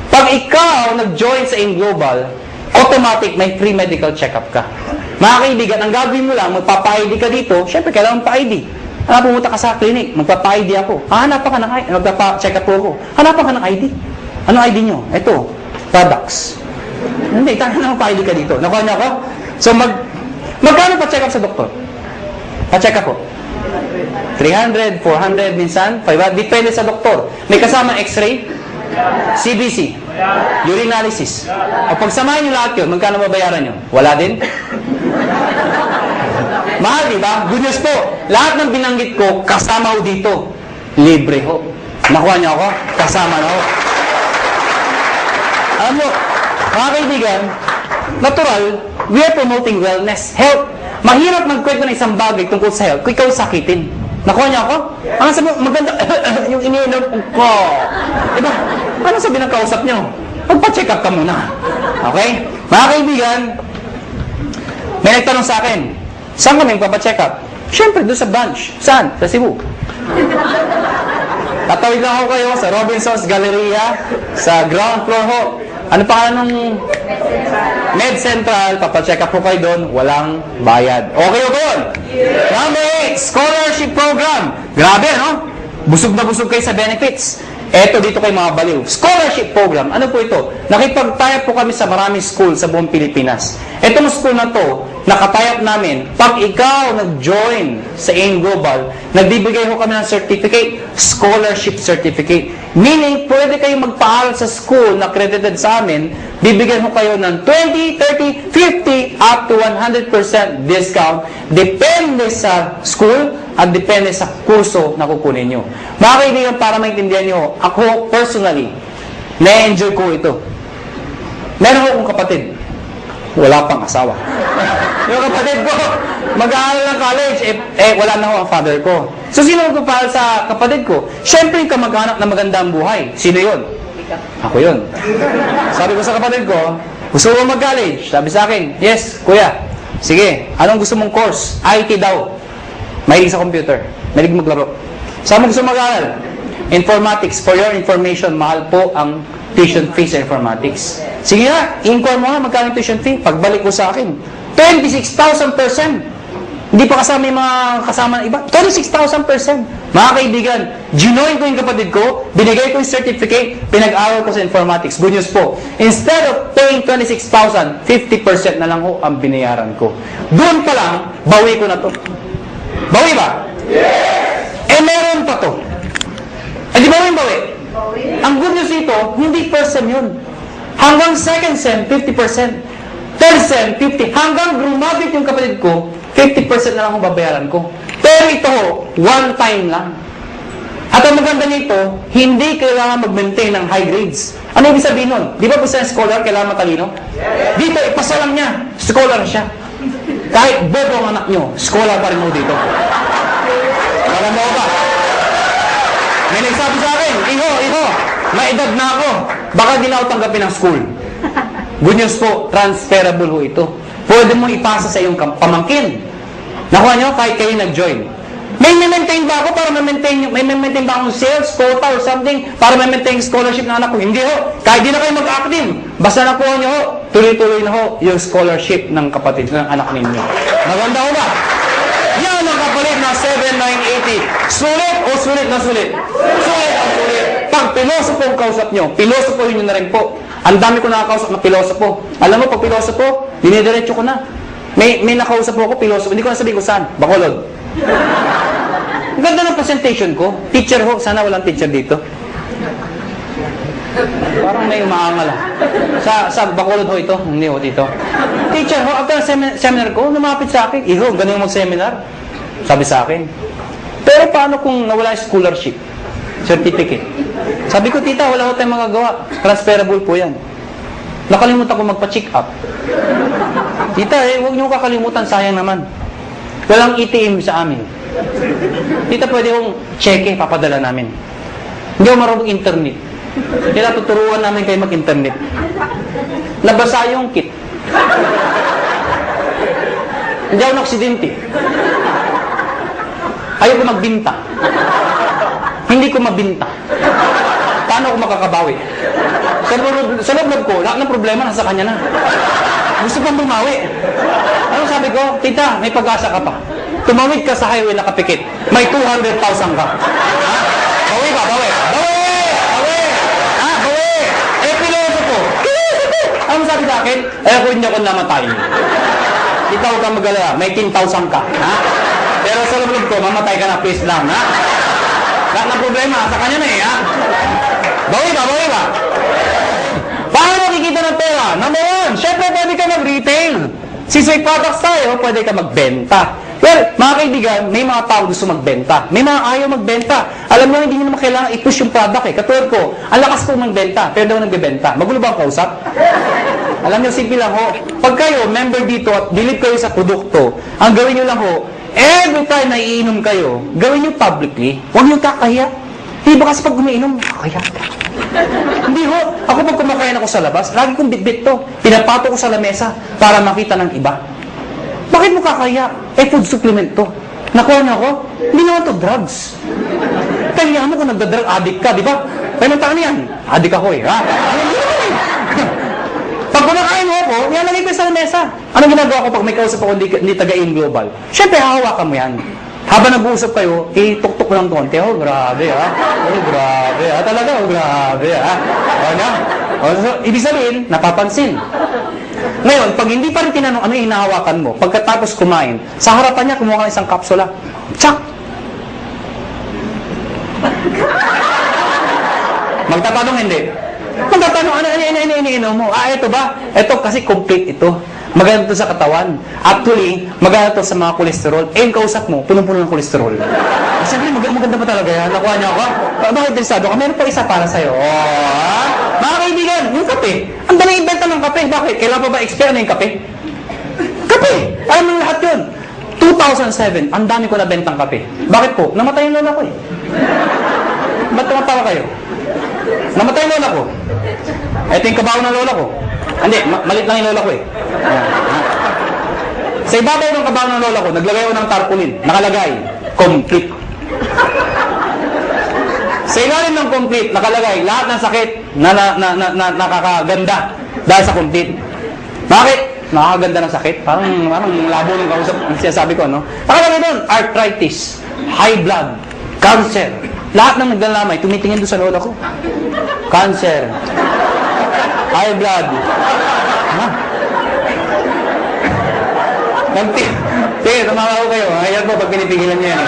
Pag ikaw nag-join sa AIM Global, automatic may free medical check-up ka. Mga kaibigan, ang gagawin mo lang, magpapa-ID ka dito, syempre kailangan pa-ID. Pumunta ka sa clinic, magpapa-ID ako. Hanapan ka ng ID, magpapa-check up ako. Hanapan ka ng ID. Anong ID nyo? Ito, products. Hindi, tangan na pa-ID ka dito. Nakuha niyo ako? So, magkano pa-check up sa doktor? Pa-check up po. 300, 400, minsan, 500. Depende sa doktor. May kasama x-ray, CBC, urinalysis. O pagsamahin nyo lahat yun, magkano babayaran nyo? Wala din? Mahal, di ba? Good news po. Lahat ng binanggit ko, kasama ho dito. Libre ho. Nakuha niyo ako? Kasama na ho. Alam mo, mga kaibigan, natural, we are promoting wellness, health. Mahirap magkwento ng isang bagay tungkol sa health kung ikaw sakitin. Nakuha niyo ako? Ano sabi, maganda, yung iniinom ko. Diba? Ano sabi ng kausap niyo? Magpa-check up ka muna. Okay? Mga kaibigan, may nagtanong sa akin, saan kami magpa-check up? Siyempre, doon sa branch. Saan? Sa Cebu. Tatawid lang ako kayo sa Robinson's Galleria, sa ground floor ho. Ano pa ng Med Central, papacheck up po kayo doon, walang bayad. Okay o yun? Number 8, scholarship program. Grabe, no? Busog na busog kayo sa benefits. Eto dito kay mga baliw. Scholarship program. Ano po ito? Nakipag-tie up po kami sa maraming school sa buong Pilipinas. Etong school na to, nakatayap namin, pag ikaw nag-join sa AIM Global, nagbibigay ho kami ng certificate, scholarship certificate. Meaning, pwede kayo magpaaral sa school na accredited sa amin, bibigyan ho kayo ng 20, 30, 50, up to 100% discount, depende sa school at depende sa kurso na kukunin nyo. Mga kaibigan, para maintindihan nyo, ako personally, na-enjoy ko ito. Meron akong kapatid, wala pang asawa. Yung kapatid ko, mag-aaral ng college, wala na ho ang father ko. So, sino magpapahal sa kapatid ko? Siyempre, yung kamag-anak na magandang buhay. Sino yun? Ako yun. Sabi ko sa kapatid ko, gusto mo mag-college? Sabi sa akin, yes, kuya. Sige, anong gusto mong course? IT daw. Mahilig sa computer. Mahilig maglaro. Saan mo gusto mag-aaral? Informatics. For your information, mahal po ang tuition fee sa informatics. Sige nga, i-inquire mo nga magkano tuition fee. Pagbalik ko sa akin, 26,000%. Hindi pa kasama yung mga kasama ng iba. 26,000%. Mga kaibigan, ginoin ko yung kapatid ko, binigay ko yung certificate, pinag-aral ko sa informatics. Good news po. Instead of paying 26,000, 50% na lang ho ang binayaran ko. Doon pa lang, bawi ko na to. Bawi ba? Yes! Meron pa to. Di ba yung bawi? Ang good news dito, hindi first sem yun. Hanggang second sem, 50%. Third sem, 50%. Hanggang graduate yung kapatid ko, 50% na lang ang babayaran ko. Pero ito, one time lang. At ang maganda nito, hindi kailangan mag-maintain ng high grades. Ano ibig sabihin nun? Di ba basta scholar, kailangan matalino? Dito, ipasa lang niya. Scholar siya. Kahit bobo ang anak nyo, scholar pa rin mo dito. Alam mo ba? May nagsabi sa akin, Iho, may edad na ako. Baka di na ako tanggapin ng school. Good news po, transferable ho ito. Pwede mo ipasa sa iyong pamangkin. Nakuha nyo, kahit kayo nag-join. May maintain ba ako para may maintain ba akong sales, quota, or something para may-maintain scholarship ng anak ko? Hindi ho. Kahit di na kayo mag-active. Basta nakuha nyo ho, tuloy-tuloy na ho yung scholarship ng kapatid ng anak ninyo. Maganda ho ba? Yan ang kapalit na 7,980. Sulit o sulit na sulit? Sulit ang sulit. Pag pilosopo ang kausap nyo, pilosopohin nyo na rin po. Ang dami ko nakakausap na pilosopo. Alam mo, pag pilosopo, dinidiretso ko na. May nakausap po ako, pilosopo. Hindi ko na sabihin ko saan. Bacolod. Ang ganda ng presentation ko. Teacher ho. Sana walang teacher dito. Parang may umaangal. Sa Bacolod ho ito. Hindi ho dito. Teacher ho, after seminar ko, lumapit sa akin. Iho, ganun mag-seminar. Sabi sa akin. Pero paano kung nawala yung scholarship? Certificate. Sabi ko, tita, wala ko tayong magagawa. Transferable po yan. Nakalimutan ko magpa-check up. Tita, huwag niyo kakalimutan, sayang naman. Walang ATM sa amin. Tita, pwede kong cheque, papadala namin. Hindi ako marunong internet. Kaya tuturuan namin kayo mag-internet. Nabasa yung kit. Hindi ako na-aksidente. Ayoko magbinta. Hindi ko mabinta. Paano ako makakabawi? Sa loob ko, lahat ng problema nasa kanya na. Gusto kong bumawi. Ano sabi sabi ko, tita, may pag-asa ka pa. Tumawid ka sa highway na kapikit. May 200,000 ka. Ha? Bawi ba? Bawi. Bawi! Bawi! Ha? Bawi! Eh, piloso ko. Ano sabi sa akin? Eh, kung hindi ako namatay. Tita, huwag kang mag-alala. May 10,000 ka. Ha? Pero sa loob ko, mamatay ka na, please lang. Ha? Lahat ng problema, sa kanya na eh. Ha? Bawi ba? Bawi ba? Paano makikita ng pera? Number one, syempre pwede ka mag-retail. Since may products tayo, pwede ka magbenta. Well, mga kaibigan, may mga tao gusto magbenta. May mga ayaw magbenta. Alam mo, hindi nyo naman kailangan i-push yung product eh. Katulad ko, ang lakas ko magbenta, pero daw nagbebenta. Magulo ba ang kausap? Alam nyo, simple lang ho. Pag kayo, member dito at believe kayo sa produkto, ang gawin nyo lang ho, every time na iinom kayo, gawin nyo publicly. Huwag nyo kakahiya. Hindi ba kasi pag umiinom, kakahiya. Hindi ho. Ako pag kumakain ako sa labas, lagi kong bitbit to. Pinapato ko sa lamesa para makita ng iba. Bakit mo kakaya? Eh, food supplement to. Nakuha na ako? Hindi naman to drugs. Kaya mo kung nagda-drug addict ka, di ba? Kaya nang taon yan? Addict ako eh, ha? Hindi naman eh. Pag kumakain mo ako, nilalagay ko sa lamesa. Anong ginagawa ko pag may kausap ako hindi taga-in global? Siyempre, hahawakan mo yan. Habang nag-uusap kayo, ituktok mo ng konti. Oh, grabe ha. Oh, grabe ha. Talaga, oh, grabe ha. O na. So, ibig sabihin, napapansin. Ngayon, pag hindi pa rin tinanong ano yung hinahawakan mo, pagkatapos kumain, sa harapan niya, kumuha ka ng isang kapsula. Tsak! Magtatanong hindi. Magtatanong, ano iniinom mo? Ah, ito ba? Ito kasi complete ito. Maganda to sa katawan. Actually, maganda to sa mga kolesterol. Eh, yung kausap mo, punong-puno ng kolesterol. Siyempre, maganda pa talaga yan. Nakuha niya ako. Bakit interesado ka? Meron pa isa para sa'yo. Oh, mga kaibigan, yung kape. Ang dali ibenta ng kape. Bakit? Kailan pa ba expire na yung kape? Kape! Alam mo lahat yun. 2007, ang dami ko nabentang kape. Bakit po? Namatay yung lola ko eh. Ba't tumatawa kayo? Namatay yung lola ko. Ito yung kabaho ng lola ko. Hindi, malit lang yung lola ko eh. Sa ibabaw ng kabaho ng lola ko, naglagay ako ng tarpaulin. Nakalagay, complete. Sa ilalim ng complete, nakalagay, lahat ng sakit na nakakaganda dahil sa complete. Bakit? Nakakaganda ng sakit? Parang labo ng kausap ang sinasabi ko, no? Nakalagay doon, arthritis, high blood, cancer. Lahat ng naglalamay, tumitingin doon sa lola ko. Cancer, high blood. Ha? Sige, tumawa ko kayo. Ayan po pag pinipigilan niya yan.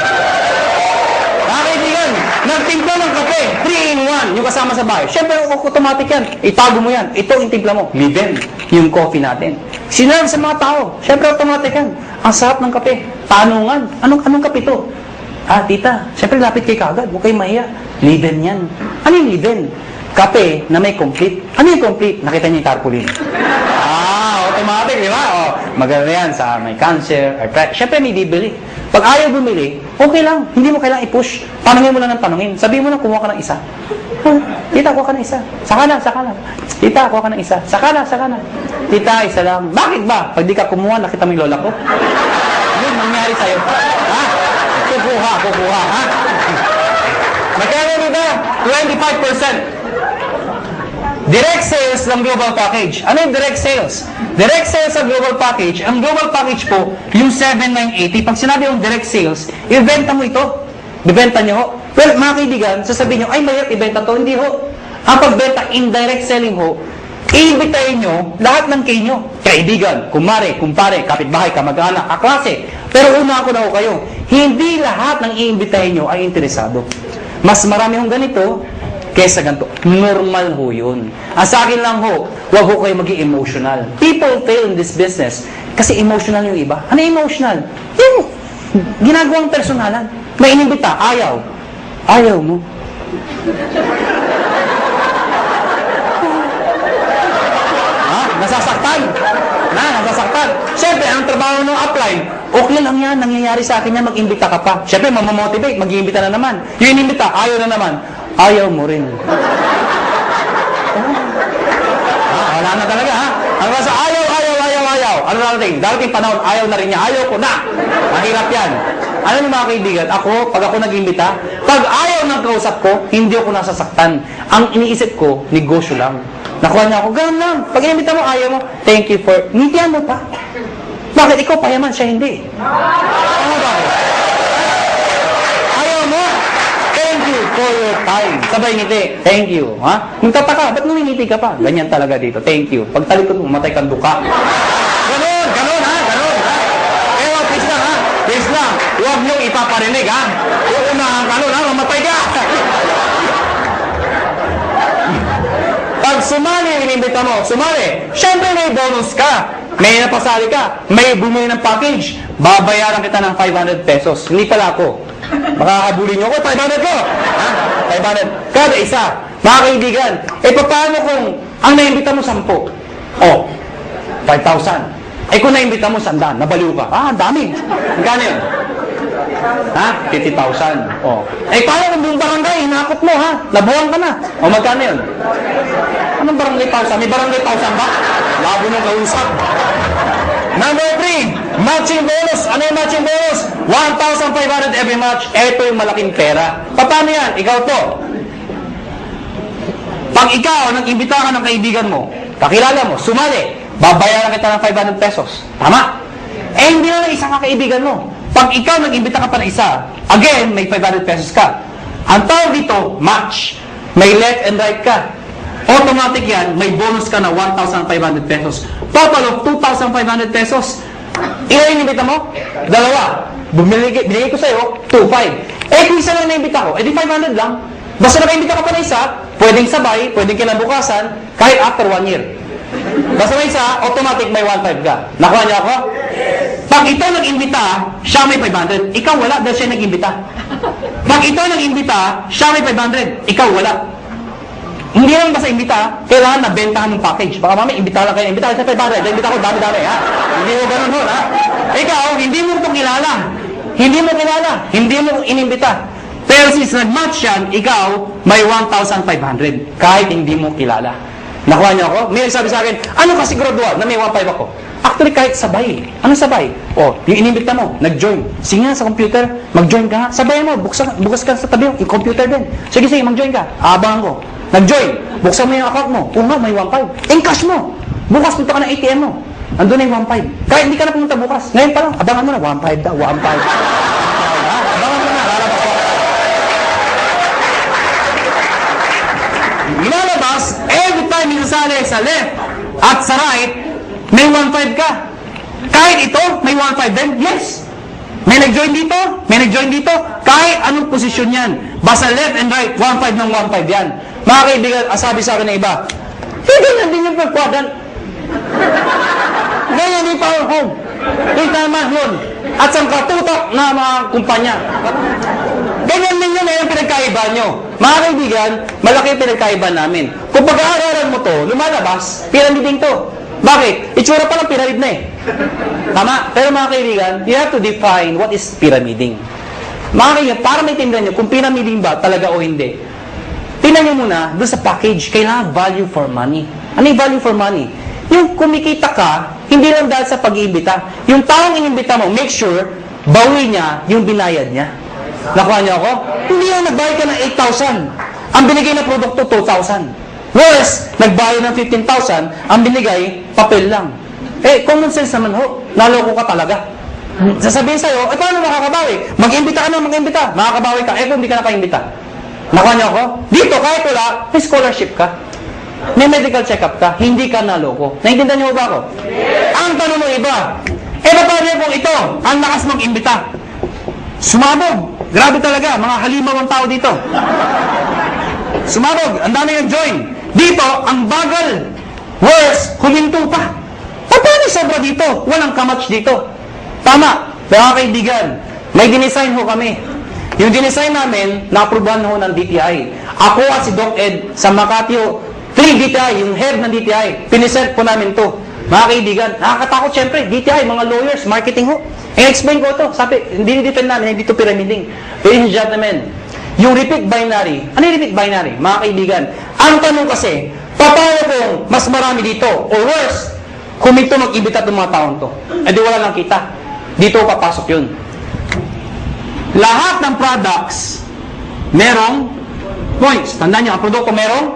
Mga kaibigan, nagtimpla ng kape, 3-in-1, yung kasama sa bahay. Siyempre, automatic yan. Itago mo yan. Ito yung timpla mo. Liven, yung coffee natin. Sinerve sa mga tao. Siyempre, automatic yan. Ang sarap ng kape. Tanungan. Anong kape to? Ah, tita, siyempre lapit kay kagad. Huwag kayong mahiya. Liven yan. Ano yung liven? Kape na may complete. Ano yung complete? Nakita niyo yung tarpaulin. Automatic, di ba? O, maganda yan sa may cancer, arthritis. Siyempre, may bibili. Pag ayaw bumili, okay lang. Hindi mo kailangang i-push. Tanungin mo lang ng tanungin. Sabihin mo lang, kumuha ka ng isa. Tita, kuha ka ng isa. Saka na. Tita, kuha ka ng isa. Saka na. Tita, isa lang. Bakit ba? Pag di ka kumuha, nakita mo yung lola ko. Yun, nangyari sa'yo. Ha? Kukuha, ha? Magkano dito? 25%. Direct sales ng global package. Ano yung direct sales? Direct sales sa global package, ang global package po, yung 7,980. Pag sinabi yung direct sales, ibenta mo ito. Bibenta nyo ho. Well, mga kaibigan, sasabihin nyo, ay mahirap ibenta to. Hindi ho. Ang pagbenta, indirect selling ho, iimbitahin nyo lahat ng kayo. Kaibigan, kumare, kumpare, kapitbahay, kamag-anak, kaklase. Pero una ako na ho kayo, hindi lahat ng iimbitahin nyo ay interesado. Mas marami hong ganito, kesa ganito. Normal ho yun. Sa akin lang ho, huwag ho kayo maging emotional. People fail in this business kasi emotional yung iba. Ano yung emotional? Yung ginagawang personalan. May inimbita, ayaw. Ayaw mo. Nasasaktan. Nasasaktan. Siyempre, ang trabaho ng upline, okay lang yan, nangyayari sa akin yan, mag-imbita ka pa. Siyempre, mamamotivate, mag-iimbita na naman. Yung inimbita, ayaw na naman. Ayaw mo rin. Wala na talaga, ha? Ano ba sa ayaw. Ano darating? Darating panahon, ayaw na rin niya. Ayaw ko na. Mahirap yan. Ano yung mga kaibigan? Pag ako nag-imbita, pag ayaw ng kausap ko, hindi ako nasasaktan. Ang iniisip ko, negosyo lang. Nakuha niya ako, gano'n lang. Pag inimbita mo, ayaw mo, thank you for, ngitian mo pa. Bakit ikaw payaman, siya hindi? Ano ba? Ayaw mo? Thank you for your time. Sabay ngiti. Thank you. Ha? Kung tataka, ba't ngumingiti ka pa? Ganyan talaga dito. Thank you. Pag talikod mo, matay kang duka. Ganon, ganon ha? Ganon ha? Pero, please lang ha? Please lang. Huwag niyong ipaparinig ha? Huwag unahan ka nun ha? Mamatay ka. Pag sumali yung inimbita mo, sumali. Siyempre may bonus ka. May napasali ka. May bumili ng package. Babayaran kita ng 500 pesos. Hindi pala ako. Baka habulin niyo ako, 500 ko. Ha? 500. Kada isa. Mga kaibigan, paano kung ang naimbita mo 10? Oh, 5,000. Kung naimbita mo 100, nabaliw ka. Ang dami. Magkano yun? Ha? 50,000. Oh. Paano kung buong barangay, hinakot mo ha? Nabuwang ka na. O magkano yun? Anong barangay 1,000? May barangay 1,000 ba? Labo nung kausap. Number 3, matching bonus. Ano yung matching bonus? 1,500 every match. Ito yung malaking pera. Paano yan? Ikaw to. Pag ikaw, nag-imbita ka ng kaibigan mo, kakilala mo, sumali, babayaran kita ng 500 pesos. Tama? Hindi na lang isang kaibigan mo. Pag ikaw nag-imbita ka pa ng isa, again, may 500 pesos ka. Ang tawag dito, match. May left and right ka. Automatic yan, may bonus ka na 1,500 pesos. Total of 2,500 pesos. Ilan yung imbita mo? 2. Binigay ko sa'yo, 2,500. Kung isa lang na-imbita ko, di 500 lang. Basta naka-imbita ka pa na isa, pwedeng sabay, pwedeng kinabukasan, kahit after 1 year. Basta may isa, automatic may 1,500 ka. Nakuha niyo ako? Pag ito nag-imbita, siya may 500. Ikaw wala dahil siya nag-imbita. Pag ito nag-imbita, siya may 500. Ikaw wala. Hindi lang basta imbita, kailangan nabentahan ng package. Baka mamaya, imbita lang kayo, imbita kayo sa 500, imbita ko dami-dami, ha? Hindi mo ganun, ha? Ikaw, hindi mo ito kilala. Hindi mo kilala. Hindi mo inimbita. Pero since nag-match yan, ikaw, may 1,500. Kahit hindi mo kilala. Nakuha niyo ako? May sabi sa akin, ano kasi gradual na may 1,500 ako? Actually, kahit sabay. Ano sabay? O, yung inimbita mo, nag-join. Sige nga sa computer, mag-join ka nga. Sabay mo, bukas ka sa tabi, yung computer din. Sige, mag-join ka. Abangan ko. Nag-join. Buksan mo yung account mo. Oo nga, may 1,500. Encash mo. Bukas punta ka ng ATM mo. Andun na yung 1,500. Kahit hindi ka na pumunta bukas. Ngayon pa lang, abangan mo na. 1,500 daw, 1,500. Abangan mo na. Lalabas ko. Lalabas, every time minasali sa left at sa right, may 1,500 ka. Kahit ito, may 1,500 din. Yes. May nag-join dito, may nag-join dito. Kahit anong posisyon yan. Basta left and right, 1,500 ng 1,500 yan. Mga kaibigan, sabi sa akin na iba, ganyan din yung per-quadrant. Ganyan din power home. Kita naman yun. At sa katutok na mga kumpanya. Ganyan din yun yung pinagkaiba nyo. Mga kaibigan, malaki yung pinagkaiba namin. Kung pag-aaralan mo to, lumalabas, pyramiding to. Bakit? Itsura pa lang pyramid na eh. Tama? Pero mga kaibigan, you have to define what is pyramiding. Mga kaibigan, para maintindihan nyo kung pyramiding ba talaga o hindi, tingnan nyo muna doon sa package, kailangan value for money. Ano yung value for money? Yung kumikita ka, hindi lang dahil sa pag-iimbita. Yung taong inimbita mo, make sure, bawi niya yung binayad niya. Nakuha niyo ako? Hindi yung nagbayad ka ng 8,000. Ang binigay na produkto, 2,000. Worse, nagbayad ng 15,000, ang binigay, papel lang. Common sense naman ho, naloko ka talaga. Sasabihin sa'yo, paano makakabawi? Mag-imbita ka na, mag-imbita. Makakabawi ka, kung hindi ka nakaimbita. Nakuha niyo ako? Dito, kahit wala, may scholarship ka. May medical check-up ka, hindi ka naloko. Naintindihan niyo ba ako? Ang tanong ng iba, paano kung ito, ang lakas mag-imbita? Sumabog. Grabe talaga, mga halimaw ang tao dito. Sumabog, ang dami yung join. Dito, ang bagal. Worse, huminto pa. Paano sobra dito? Walang kamatch dito. Tama, mga kaibigan, may dinesign ho kami. Yung dinesign namin, na-aprobahan ho ng DTI. Ako at si Doc Ed sa Makati ho, 3 DTI, yung head ng DTI, pinisent po namin to. Mga kaibigan, nakakatakot syempre, DTI, mga lawyers, marketing ho. explain ko to. Sabi, hindi ni-defend namin, hindi to pyramiding. Ladies and gentlemen, yung repeat binary, ano yung repeat binary? Mga kaibigan, ang tanong kasi, paano kung mas marami dito? Or worse, kung ito mag-ibita itong mga taon to, di wala lang kita. Dito papasok yun. Lahat ng products, merong points. Tandaan nyo, ang produkto merong?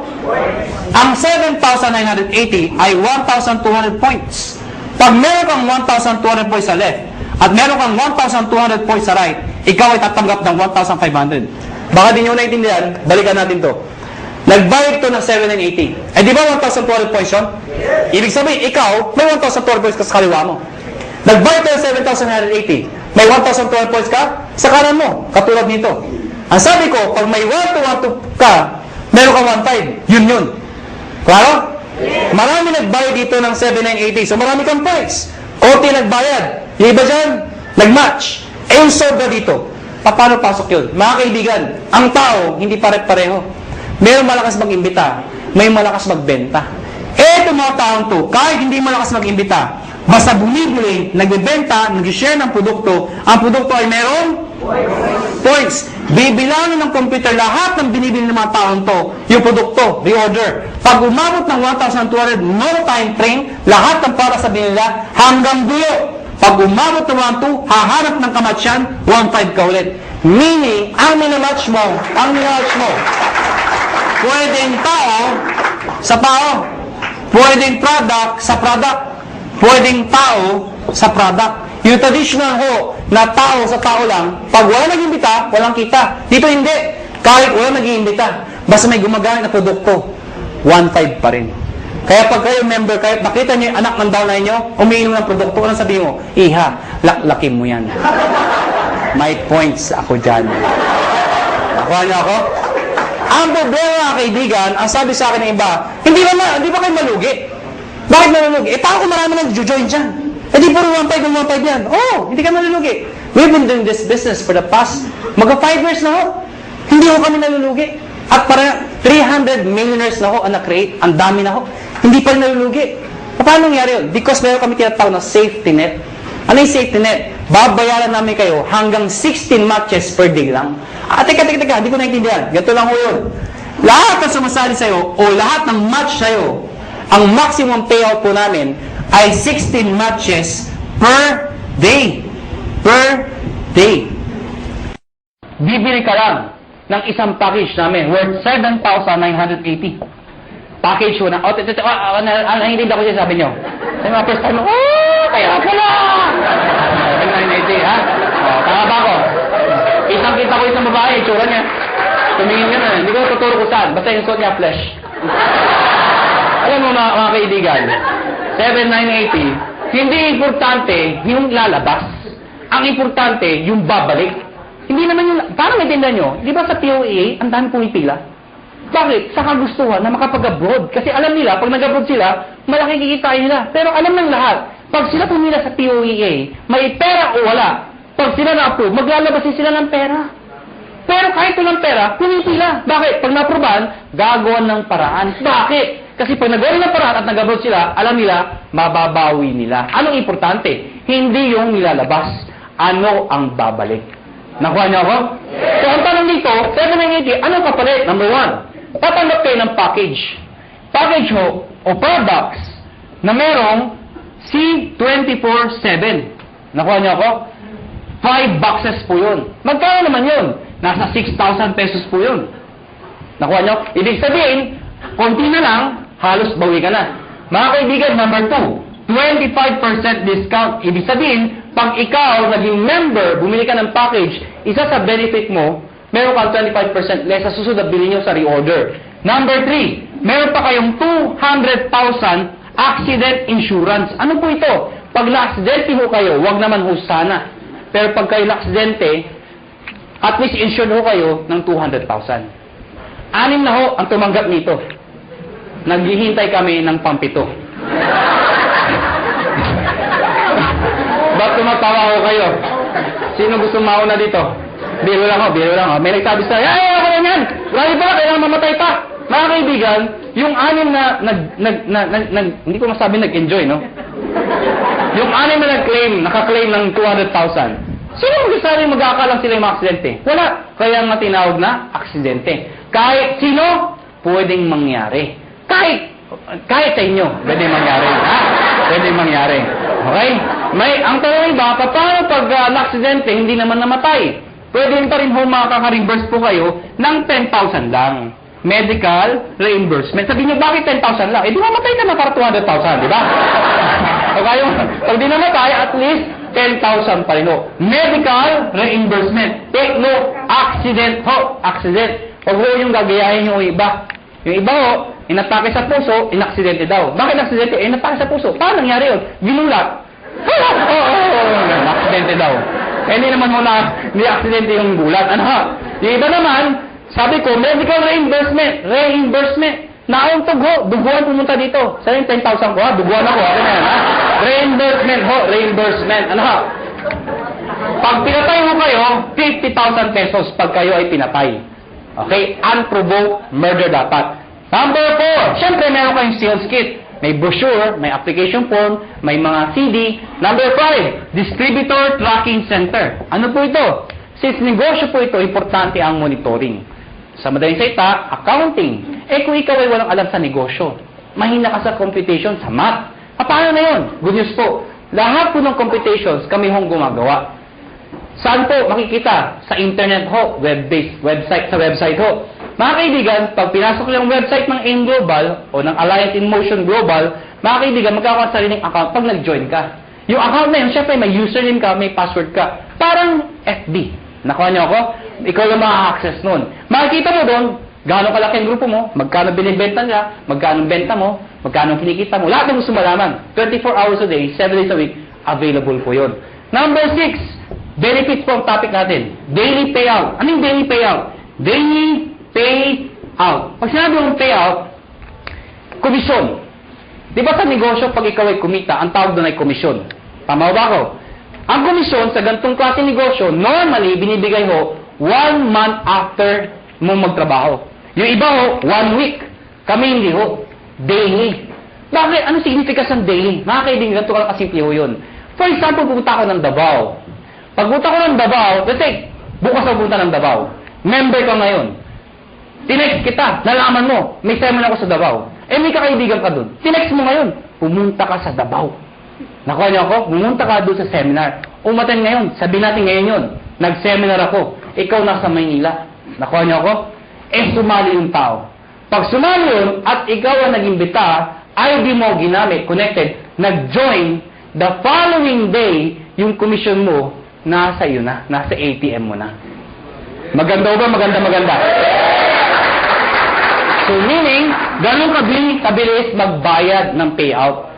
Ang 7,980 ay 1,200 points. Pag meron kang 1,200 points sa left, at meron kang 1,200 points sa right, ikaw ay tatanggap ng 1,500. Baka di nyo naintindihan, balikan natin to. Nagbayad to ng 7,980. Eh di ba 1,200 points yun? Ibig sabihin, ikaw, may 1,200 points ka sa kaliwa mo. Nagbayad to ng 7,980. May 1,200 points ka sa kanan mo, katulad nito. Ang sabi ko, pag may 1,212 ka, meron kang 1,500. Yun. Klaro? Marami nagbayad dito ng 7,980. So marami kang points. OT nagbayad. Yung iba dyan, nag-match. Eh yung sobra dito. Paano pasok yun? Mga kaibigan, ang tao, hindi pare-pareho. Mayroong malakas mag-imbita, may malakas magbenta. Itong mga taong to, kahit hindi malakas mag-imbita, basta bumibili, nagbebenta, nag-share ng produkto, ang produkto ay meron points. Bibilangin ng computer lahat ng binibili ng mga taong to, yung produkto, reorder. Pag umabot ng 1,200, no time frame, lahat ng para sa binila hanggang dulo. Pag umabot ng 1,200, hahanap ng kamatsyan, 1,500 ka ulit. Meaning, ang minamatch mo, pwedeng tao sa tao, pwedeng product sa product, pwedeng tao sa product. Yung traditional ho, na tao sa tao lang, pag wala nag-imbita, walang kita. Dito hindi. Kahit wala nag-iimbita, basta may gumagamit na produkto, 1,500 pa rin. Kaya pag kayo member, kahit nakita niyo yung anak ng downline niyo, umiinom ng produkto, anong sabihin mo? Iha, laklakin mo yan. May points ako dyan. Nakuha niyo ako? Ang problema mga kaibigan, ang sabi sa akin ng iba, hindi ba kayo malugi? Bakit malugi? Eh, paano kung marami nang join dyan? Eh, di puro 1,500 yan. Oh, hindi ka malulugi. We've been doing this business for the past, mga 5 years na ho. Hindi ho kami nalulugi. At para 300 millionaires na ho ang na-create. Ang dami na ho. Hindi pa rin nalulugi. Paano nangyari yun? Because meron kami tinatawag na safety net. Ano yung safety net? Babayaran namin kayo hanggang 16 matches per day lang. Teka, hindi ko naintindihan. Ganito lang ho yun. Lahat ng sumasali sa'yo o lahat ng match sa'yo, ang maximum payout po namin ay 16 matches per day. Per day. Bibili ka lang ng isang package namin worth 7,980. Package ko na. Nangintindihan ko siya sabi nyo. Sa mga first time, kaya pala! 7,980, ha? Tama ba ako? Kitang-kita ko isang babae, itsura niya. Tumingin ka na. Hindi ko tuturo ko saan. Basta yung suot niya, flesh. Alam mo mga kaibigan, 7,980, hindi importante yung lalabas. Ang importante, yung babalik. Hindi naman yung, parang maintindihan nyo, di ba sa POEA, ang dami pumipila? Bakit? Sa kagustuhan na makapag-abroad. Kasi alam nila, pag nag-abroad sila, malaki kikitain nila. Pero alam ng lahat, pag sila pumila sa POEA, may pera o wala, pag sila na-approve, maglalabasin sila ng pera. Pero kahit walang pera, pumipila. Bakit? Pag na-approvean, gagawan ng paraan. Bakit? Kasi pag nagawa ng paraan at nag-abroad sila, alam nila, mababawi nila. Anong importante? Hindi yung nilalabas. Ano ang babalik? Nakuha niyo ako? Yes. So, ang tanong dito, 7,980, anong kapalit? Number 1, tatanggap kayo ng package. Package ho, o products, na merong C24/7. Nakuha niyo ako? 5 boxes po yun. Magkano naman yun? Nasa 6,000 pesos po yun. Nakuha niyo? Ibig sabihin, konti na lang, halos bawi ka na. Mga kaibigan, number 2, 25% discount. Ibig sabihin, pag ikaw naging member, bumili ka ng package, isa sa benefit mo, meron kang 25% less sa susunod na bilhin nyo sa reorder. Number 3, meron pa kayong 200,000 accident insurance. Ano po ito? Pag na-aksidente ho kayo, wag naman ho sana. Pero pag kayo na-aksidente, at least insured ho kayo ng 200,000. 6 na ho ang tumanggap nito. Naghihintay kami ng pampito. Ba't tumatawa ko kayo? Sino gusto mauna dito? Biro lang ho. May nagsabi sa ako na yan! Grabe ba? Kailangan mamatay pa! Mga kaibigan, yung 6 na hindi ko masabi nag-enjoy, no? Yung 6 na naka-claim ng 200,000. Sino magsasabi mag-aakalang sila yung mga aksidente? Wala. Kaya nga tinawag na aksidente. Kahit sino, pwedeng mangyari. Kahit sa inyo, pwedeng mangyari. Ha? Pwedeng mangyari. Okay? Ang tanong ba, paano pag na-aksidente, hindi naman namatay? Pwede pa rin ho makaka-reimburse po kayo ng 10,000 lang. Medical reimbursement. Sabi niyo, bakit 10,000 lang? Eh, di mamatay ka na para 200,000, di ba? O kaya, pag di namatay, at least 10,000 pa rin ho. Medical reimbursement. Take note, accident ho. Accident. Huwag ho yung gagayahin yung iba. Yung iba ho, inatake sa puso, inaksidente daw. Bakit aksidente? Inatake sa puso. Paano nangyari yun? Ginulat. Aksidente daw. Hindi naman ho na, hindi aksidente yung gulat. Ano ha? Yung iba naman, sabi ko, medical reimbursement. Reimbursement. Nauntog ho, duguan pumunta dito. Sa yung 10,000 ko ha, duguan ako. Ano yan ha? Reimbursement ho, reimbursement. Ano ha? Pag pinatay mo kayo, 50,000 pesos pag kayo ay pinatay. Okay? Unprovoked murder dapat. Number 4, syempre meron kayong sales kit. May brochure, may application form, may mga CD. Number 5, distributor tracking center. Ano po ito? Since negosyo po ito, importante ang monitoring. Sa madaling salita, accounting. Kung ikaw ay walang alam sa negosyo, mahina ka sa computation, sa math. Paano na yun? Good news po. Lahat po ng computations kami hong gumagawa. Saan po makikita? Sa internet ho, web-based, sa website ho. Mga kaibigan, pag pinasok yung website ng AIM Global o ng Alliance in Motion Global, mga kaibigan, magkakaroon sa sariling account pag nag-join ka. Yung account na yun, syempre may username ka, may password ka. Parang FB. Nakuha niyo ako? Ikaw lang maka-access nun. Makikita mo doon, gaano kalaki ang grupo mo, magkano binibenta niya, magkano benta mo, magkano kinikita mo. Lahat ng gusto malaman. 24 hours a day, 7 days a week, available po yun. Number 6, benefits po ang topic natin. Daily payout. Anong daily payout? Daily payout. Pag sinabi mong payout, komisyon. Di ba sa negosyo, pag ikaw ay kumita, ang tawag doon ay komisyon. Tama ba ako? Ang komisyon sa ganitong klase negosyo, normally, binibigay ho 1 month after mong magtrabaho. Yung iba ho, 1 week. Kami hindi ho. Daily. Bakit? Ano significance ng daily? Mga kaibigan, ganito ka lang kasimple ho yun. For example, pupunta ako ng Davao. Pag pupunta ko ng Davao, let's say, bukas ako pupunta ng Davao. Member ka ngayon. Tinext kita, nalaman mo, may seminar ako sa Davao. May kakaibigan ka dun. Tinext mo ngayon, pumunta ka sa Davao. Nakuha niyo ako? Pumunta ka doon sa seminar. Umaten ngayon, sabihin natin ngayon yun. Nag-seminar ako. Ikaw nasa Maynila. Nakuha niyo ako? Sumali yung tao. Pag sumali yun, at ikaw ang nag-imbita, ID mo ginamit, connected, nag-join, the following day, yung commission mo, nasa iyo na, nasa ATM mo na. Maganda ba? Maganda. So meaning, ganun kabilis magbayad ng payout.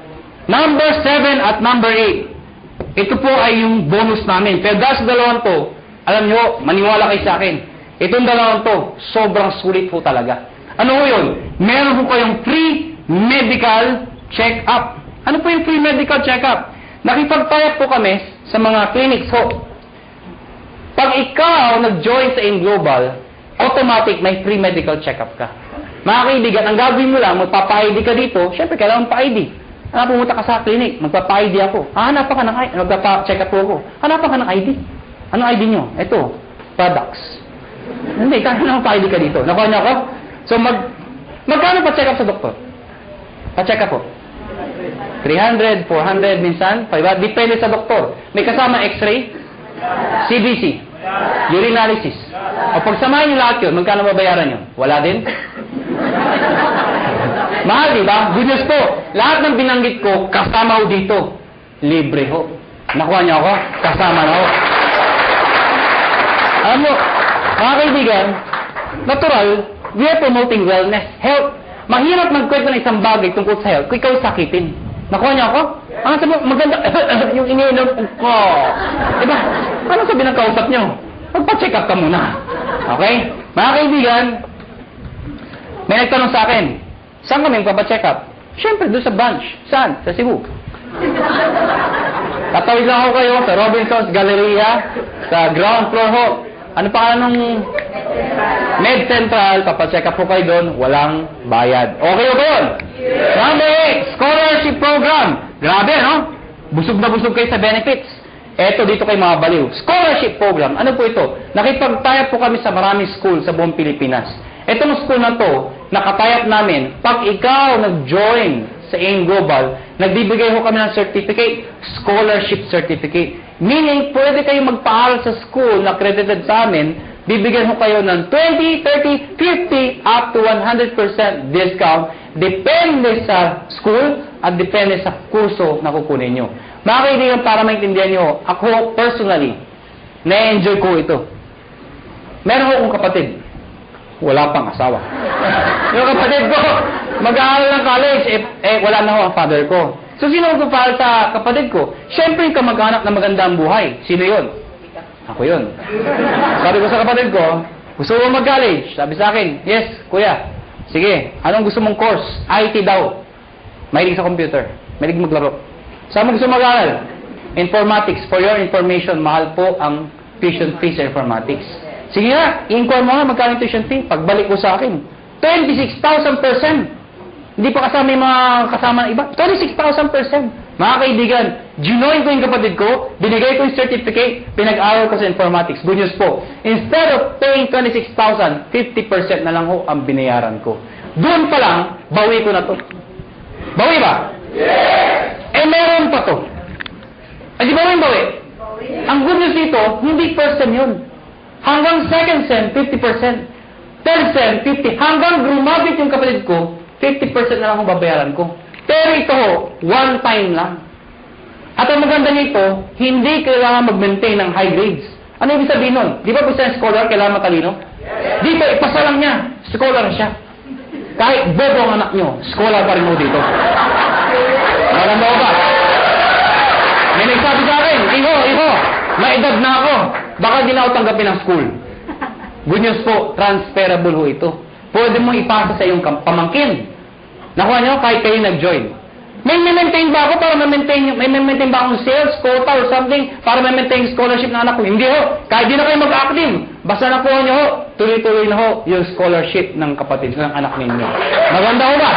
Number 7 at number 8. Ito po ay yung bonus namin. Pero dahil sa dalawang to, alam nyo, maniwala kayo sa akin. Itong dalawang to, sobrang sulit po talaga. Ano po yun? Meron po kayong free medical check-up. Ano po yung free medical check-up? Nakipag-tie po kami sa mga clinics ho. Pag ikaw nag-join sa AIM Global, automatic may free medical check-up ka. Mga kaibigan, ang gagawin mo lang, magpapa-ID ka dito, syempre kailangan pa-ID. Pumunta ka sa clinic, magpapa-ID ako. Hanapan ka ng ID, magpapa-check up ako. Hanapan ka ng ID. Anong ID nyo? Ito, products. Hindi, kaya naman pa-ID ka dito. Nakuha niyo ako? So, magkano pa-check up sa doktor? Pa-check up po. 300, 400, minsan, 500. Depende sa doktor. May kasama x-ray, CBC, urinalysis. O pagsamahin niyo lahat yun, magkano babayaran nyo? Wala din? Mahal, di ba? Good news po. Lahat ng binanggit ko, kasama ho dito. Libre ho. Nakuha niyo ako? Kasama na ho. Alam mo, mga kaibigan, natural, we are promoting wellness, health. Mahirap magkwento ng isang bagay tungkol sa health kung ikaw sakitin. Nakuha niyo ako? Ang sabi mo, maganda, yung iniinom ko. Diba? Ano sabi ng kausap niyo? Magpa-check up ka muna. Okay? Mga kaibigan, may nagtanong sa akin, saan kami magpapacheck up? Siyempre, doon sa branch. Saan? Sa Cebu. Tatawid lang ako kayo sa Robinson's Galleria, sa ground floor ho. Ano pa nung Med Central, papacheck up po kayo doon, walang bayad. Okay ba yun? Number 8, scholarship program. Grabe, no? Busog na busog kayo sa benefits. Eto, dito kayo mga baliw. Scholarship program. Ano po ito? Nakipag-tie po kami sa maraming school sa buong Pilipinas. Etong school na to, nakatayap namin, pag ikaw nag-join sa AIM Global, nagbibigay ho kami ng certificate, scholarship certificate. Meaning, pwede kayo magpaaral sa school na accredited sa amin, bibigyan ho kayo ng 20, 30, 50, up to 100% discount, depende sa school, at depende sa kurso na kukunin nyo. Mga kaibigan, para maintindihan nyo, ako personally, na-enjoy ko ito. Meron akong kapatid. Wala pang asawa. Yung kapatid ko, mag-aaral ng college, wala na ako ang father ko. So, sino ang para sa kapatid ko? Siyempre, yung kamag-anak na maganda ang buhay. Sino yun? Ako yun. Sabi ko sa kapatid ko, gusto mo mag-college? Sabi sa akin, yes, kuya. Sige, anong gusto mong course? IT daw. Mahilig sa computer. Mahilig maglaro. Saan mo gusto mag-aaral? Informatics. For your information, mahal po ang tuition fee sa informatics. Sige nga, i-inquire mo nga magkano tuition fee. Pagbalik ko sa akin, 26,000%. Hindi pa kasama yung mga kasama ng iba. 26,000%. Mga kaibigan, ginoin ko yung kapatid ko, binigay ko yung certificate, pinag-aral ko sa informatics. Good news po. Instead of paying 26,000, 50% na lang ho ang binayaran ko. Doon pa lang, bawi ko na to. Bawi ba? Yes! Meron pa to. Di ba yung bawi? Ang good news dito, hindi first sem yun. Hanggang second sem, 50%. Third sem, 50%. Hanggang grumabit yung kapatid ko, 50% na lang ang babayaran ko. Pero ito ho, one time lang. At ang maganda nito, hindi kailangan mag-maintain ng high grades. Ano ibig sabihin nun? Di ba kung siyang scholar, kailangan matalino? Dito, ipasa lang niya. Scholar siya. Kahit bobo ang anak nyo, scholar pa rin mo dito. Maganda ko ba? May nagsabi sa akin, Iho, may edad na ako. Baka di na ako tanggapin ng school. Good news po, transferable ho ito. Pwede mo ipasa sa iyong pamangkin. Nakuha nyo, kahit kayo nag-join. May maintain ba ako para may maintain ba akong sales, quota, or something para may-maintain scholarship ng anak ko? Hindi ho. Kahit di na kayo mag-active. Basta nakuha nyo ho, tuloy-tuloy na ho yung scholarship ng kapatid, ng anak ninyo. Maganda ho ba?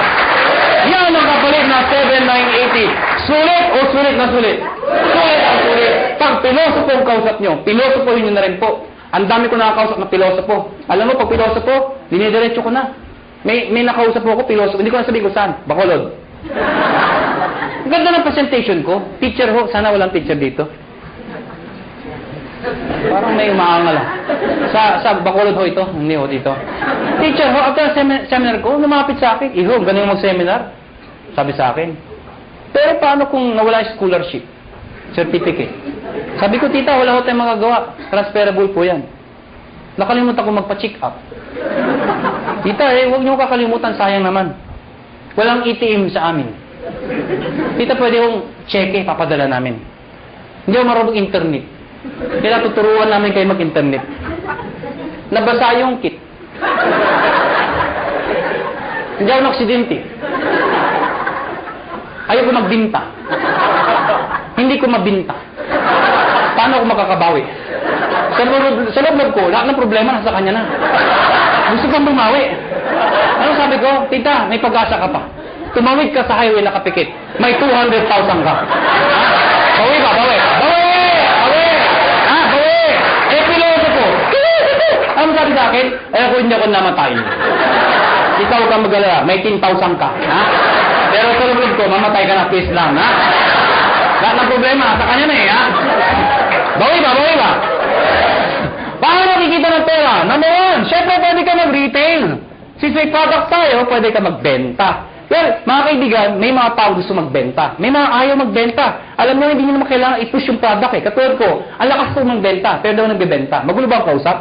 Yan ang kapalit na 7,980. Sulit o sulit na sulit? Sulit ang sulit. Pag pilosopo ang kausap nyo, pilosopohin nyo na rin po. Ang dami ko nakakausap na pilosopo. Alam mo, pag pilosopo, dinidiretso ko na. May nakausap po ako, pilosopo. Hindi ko na sabihin ko saan. Bacolod. Ang ganda ng presentation ko. Teacher ho. Sana walang teacher dito. Parang may umaangal lang. Sa Bacolod ho ito. Hindi ho dito. Teacher ho, after seminar ko, lumapit sa akin. Iho, ganun yung mag-seminar. Sabi sa akin. Pero paano kung nawala yung scholarship? Certificate. Sabi ko, tita, wala ko tayong magagawa. Transferable po yan. Nakalimutan ko magpa-check up. Tita, huwag niyo kakalimutan, sayang naman. Walang ATM sa amin. Tita, pwede kong cheque, papadala namin. Hindi ako marunong internet. Kaya tuturuan namin kayo mag-internet. Nabasa yung kit. Hindi ako naksidente. Ayaw ko magbinta. Hindi ko mabinta. Paano ako makakabawi? Sa loob ko, lahat ng problema nasa kanya na. Gusto kang bumawi. Ano sabi ko? Tita, may pag-asa ka pa. Tumawid ka sa highway na kapikit. May 200,000 ka. Bawi ba? Bawi. Bawi! Bawi! Bawi! Piloso ko. Ano sabi sa akin? Ako hindi ako namatay. Ikaw huwag kang mag-alala. May 10,000 ka. Pero sa loob ko, mamatay ka na, please lang. Lahat ng problema, sa kanya na Bawi ba? Bawi ba? Paano nakikita ng pera? Number one, syempre pwede ka mag-retail. Since may product tayo, pwede ka magbenta. Well, mga kaibigan, may mga tao gusto magbenta. May mga ayaw magbenta. Alam mo, hindi nyo naman kailangan i-push yung product Katulad ko, ang lakas ko magbenta, pero daw nagbebenta. Magulo ba ang kausap?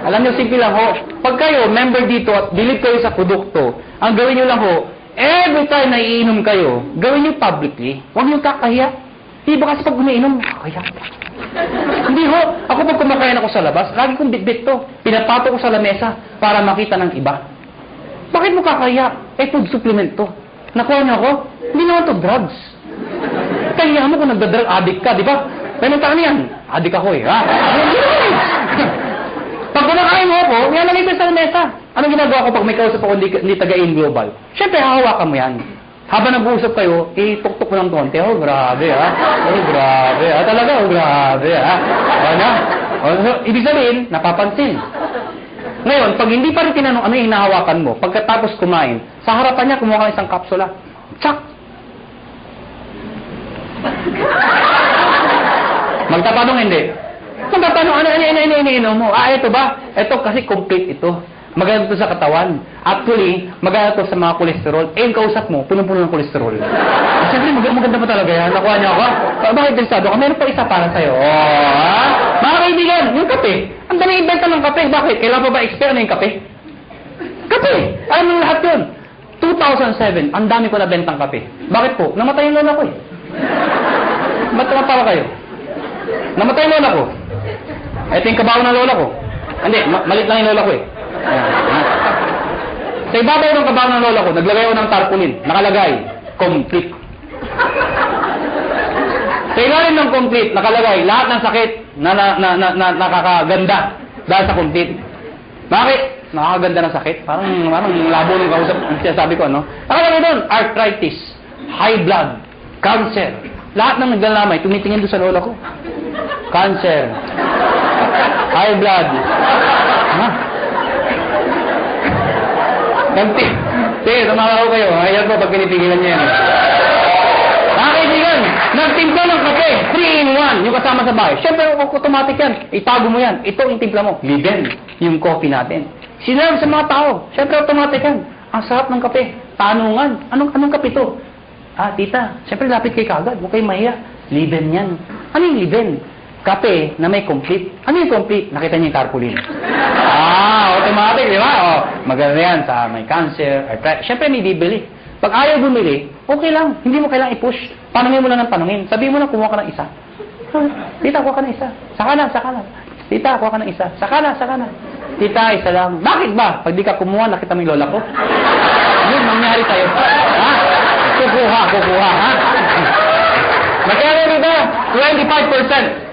Alam nyo, simple lang ho. Pag kayo, member dito at believe kayo sa produkto, ang gawin nyo lang ho, every time na iinom kayo, gawin nyo publicly. Huwag nyo kakahiya. Di ba kasi pag umiinom, kakahiya. Hindi ho. Ako pag kumakain ako sa labas, lagi kong bitbit to. Pinapato ko sa lamesa para makita ng iba. Bakit mo kakahiya? Food supplement to. Nakuha niyo ako? Hindi naman to drugs. Kaya mo kung nagda-drug addict ka, di ba? May nagtaka niyan. Addict ako Pag kumakain mo ako, yan lang ito sa lamesa. Anong ginagawa ko pag may kausap ako hindi taga-in global? Siyempre, hahawakan mo yan. Habang nag-uusap kayo, ituktok mo ng konti. Oh, grabe Oh, grabe Talaga, oh, grabe Ano? Ibig sabihin, napapansin. Ngayon, pag hindi pa rin tinanong ano yung hinahawakan mo, pagkatapos kumain, sa harapan niya, kumuha ka ng isang kapsula. Tsak! Magtatanong hindi. Magtatanong, ano mo? Ito ba? Ito kasi complete ito. Maganda to sa katawan. Actually, maganda to sa mga kolesterol. Eh, yung kausap mo, punong-puno ng kolesterol. Siyempre, maganda pa talaga yan. Nakuha niyo ako? Bakit interesado ka? Meron pa isa para sa'yo. Oh, ha? Mga kaibigan, yung kape. Ang dami ibenta ng kape. Bakit? Kailan pa ba expire na yung kape? Kape! Alam mo lahat yun. 2007, ang dami ko na bentang kape. Bakit po? Namatay yung lola ko eh. Ba't tumatawa kayo? Namatay yung lola ko. Ito yung kabaho ng lola ko. Hindi, malit lang yung lola ko eh. Ayan. Sa ibabaw ng kabaho ng lola ko, naglagay ako ng tarpaulin. Nakalagay, complete. Sa ilalim ng complete, nakalagay, lahat ng sakit na nakakaganda dahil sa complete. Bakit? Nakakaganda ng sakit? Parang labo ng kausap. Ang sinasabi ko, ano? Nakalagay doon, arthritis, high blood, cancer. Lahat ng naglalamay, tumitingin doon sa lola ko. Cancer, high blood. Ha? Sige, tumawa ko kayo. Ayan ko pag pinipigilan niya yan. Kaibigan, nagtimpla ng kape, 3-in-1, yung kasama sa bahay. Siyempre, automatic yan. Itago mo yan. Ito yung timpla mo. Liben, yung coffee natin. Sinerve sa mga tao. Siyempre, automatic yan. Ang sarap ng kape. Tanungan. Anong kape to? Tita, siyempre lapit kay kagad. Huwag kayo mahiya. Liben yan. Ano yung liben? Kape na may complete. Ano yung complete? Nakita niyo yung tarpaulin. Automatic, di ba? Maganda yan sa may cancer, arthritis. Siyempre, may bibili. Pag ayaw bumili, okay lang. Hindi mo kailangang i-push. Panungin mo lang ng panungin. Sabihin mo lang, kumuha ka ng isa. Tita, kuha ka ng isa. Saka na. Tita, kuha ka ng isa. Saka na. Tita, isa lang. Bakit ba? Pag di ka kumuha, nakita mo yung lola ko. Yun, mangyari tayo. Ha? Kukuha, ha? Magkano dito? 25%.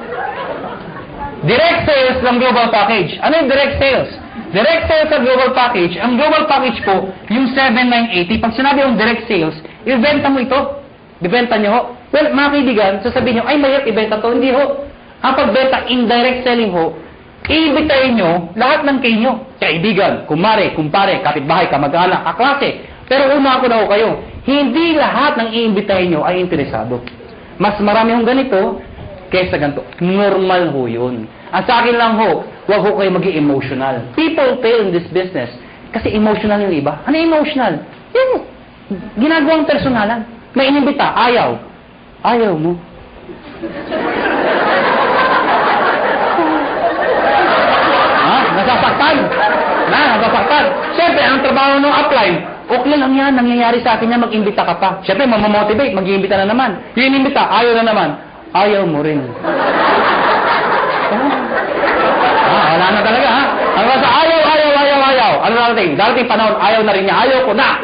Direct sales ng global package. Ano yung direct sales? Direct sales sa global package, ang global package po, yung 7,980, pag sinabi yung direct sales, ibenta mo ito. Ibenta nyo ho. Well, mga kaibigan, sasabihin nyo, ay mahirap ibenta to. Hindi ho. Ang pagbenta, indirect selling ho, iibitayin nyo lahat ng kayo nyo. Kaibigan, kumare, kumpare, kapitbahay, kamag-anak, kaklase. Pero umako na ho kayo, hindi lahat ng iimbitahin nyo ay interesado. Mas marami hong ganito, kaysa ganito. Normal ho yun. Ang sa akin lang ho, huwag ho kayo maging emotional. People fail in this business kasi emotional yung iba. Ano emotional? Yung ginagawang personalan. May inimbita, ayaw. Ayaw mo. Nasasaktan. Nasasaktan. Siyempre, ang trabaho ng upline, okay lang yan, nangyayari sa akin yan, mag-imbita ka pa. Siyempre, mamamotivate, mag-iimbita na naman. Yung inimbita, ayaw na naman. Ayaw mo rin. Wala na talaga, ha? Hanggang sa ayaw. Ano darating panahon, ayaw na rin niya. Ayaw ko na.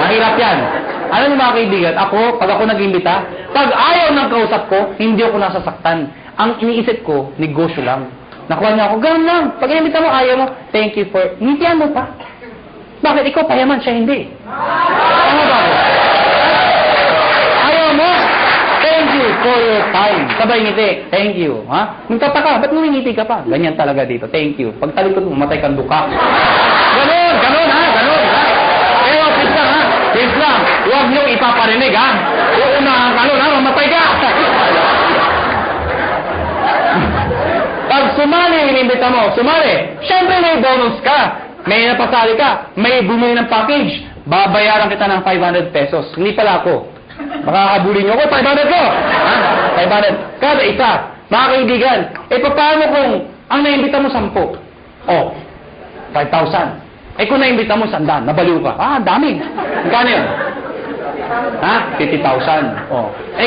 Mahirap yan. Ano yung mga kaibigan? Pag ako nag-imbita, pag ayaw ng kausap ko, hindi ako nasasaktan. Ang iniisip ko, negosyo lang. Nakuha niya ako, gano'n lang. Pag inimbita mo, ayaw mo, thank you for... Ngitian mo pa. Bakit? Ikaw payaman, siya hindi. Ano ba? Ayaw mo? Thank you for your time. Sabay ngiti. Thank you. Ha? Magtataka, ba't ngumingiti ka pa? Ganyan talaga dito. Thank you. Pag talikod mo, matay kang duka. Ganon, ha? Pero, please lang. Huwag nyo ipaparinig, ha? Uunahan ka nun, ha? Mamatay ka. Pag sumali, inimbita mo, siyempre may bonus ka. May napasali ka. May bumili ng package. Babayaran kita ng 500 pesos. Hindi pala ako. Makakabuli nyo ako, 500 ko! Ha? 500. Kada isa. Mga kaibigan, paano kung ang naimbita mo 10? 5,000. Kung naimbita mo 100, nabaliw ka. Dami. Magkano yun? 50,000.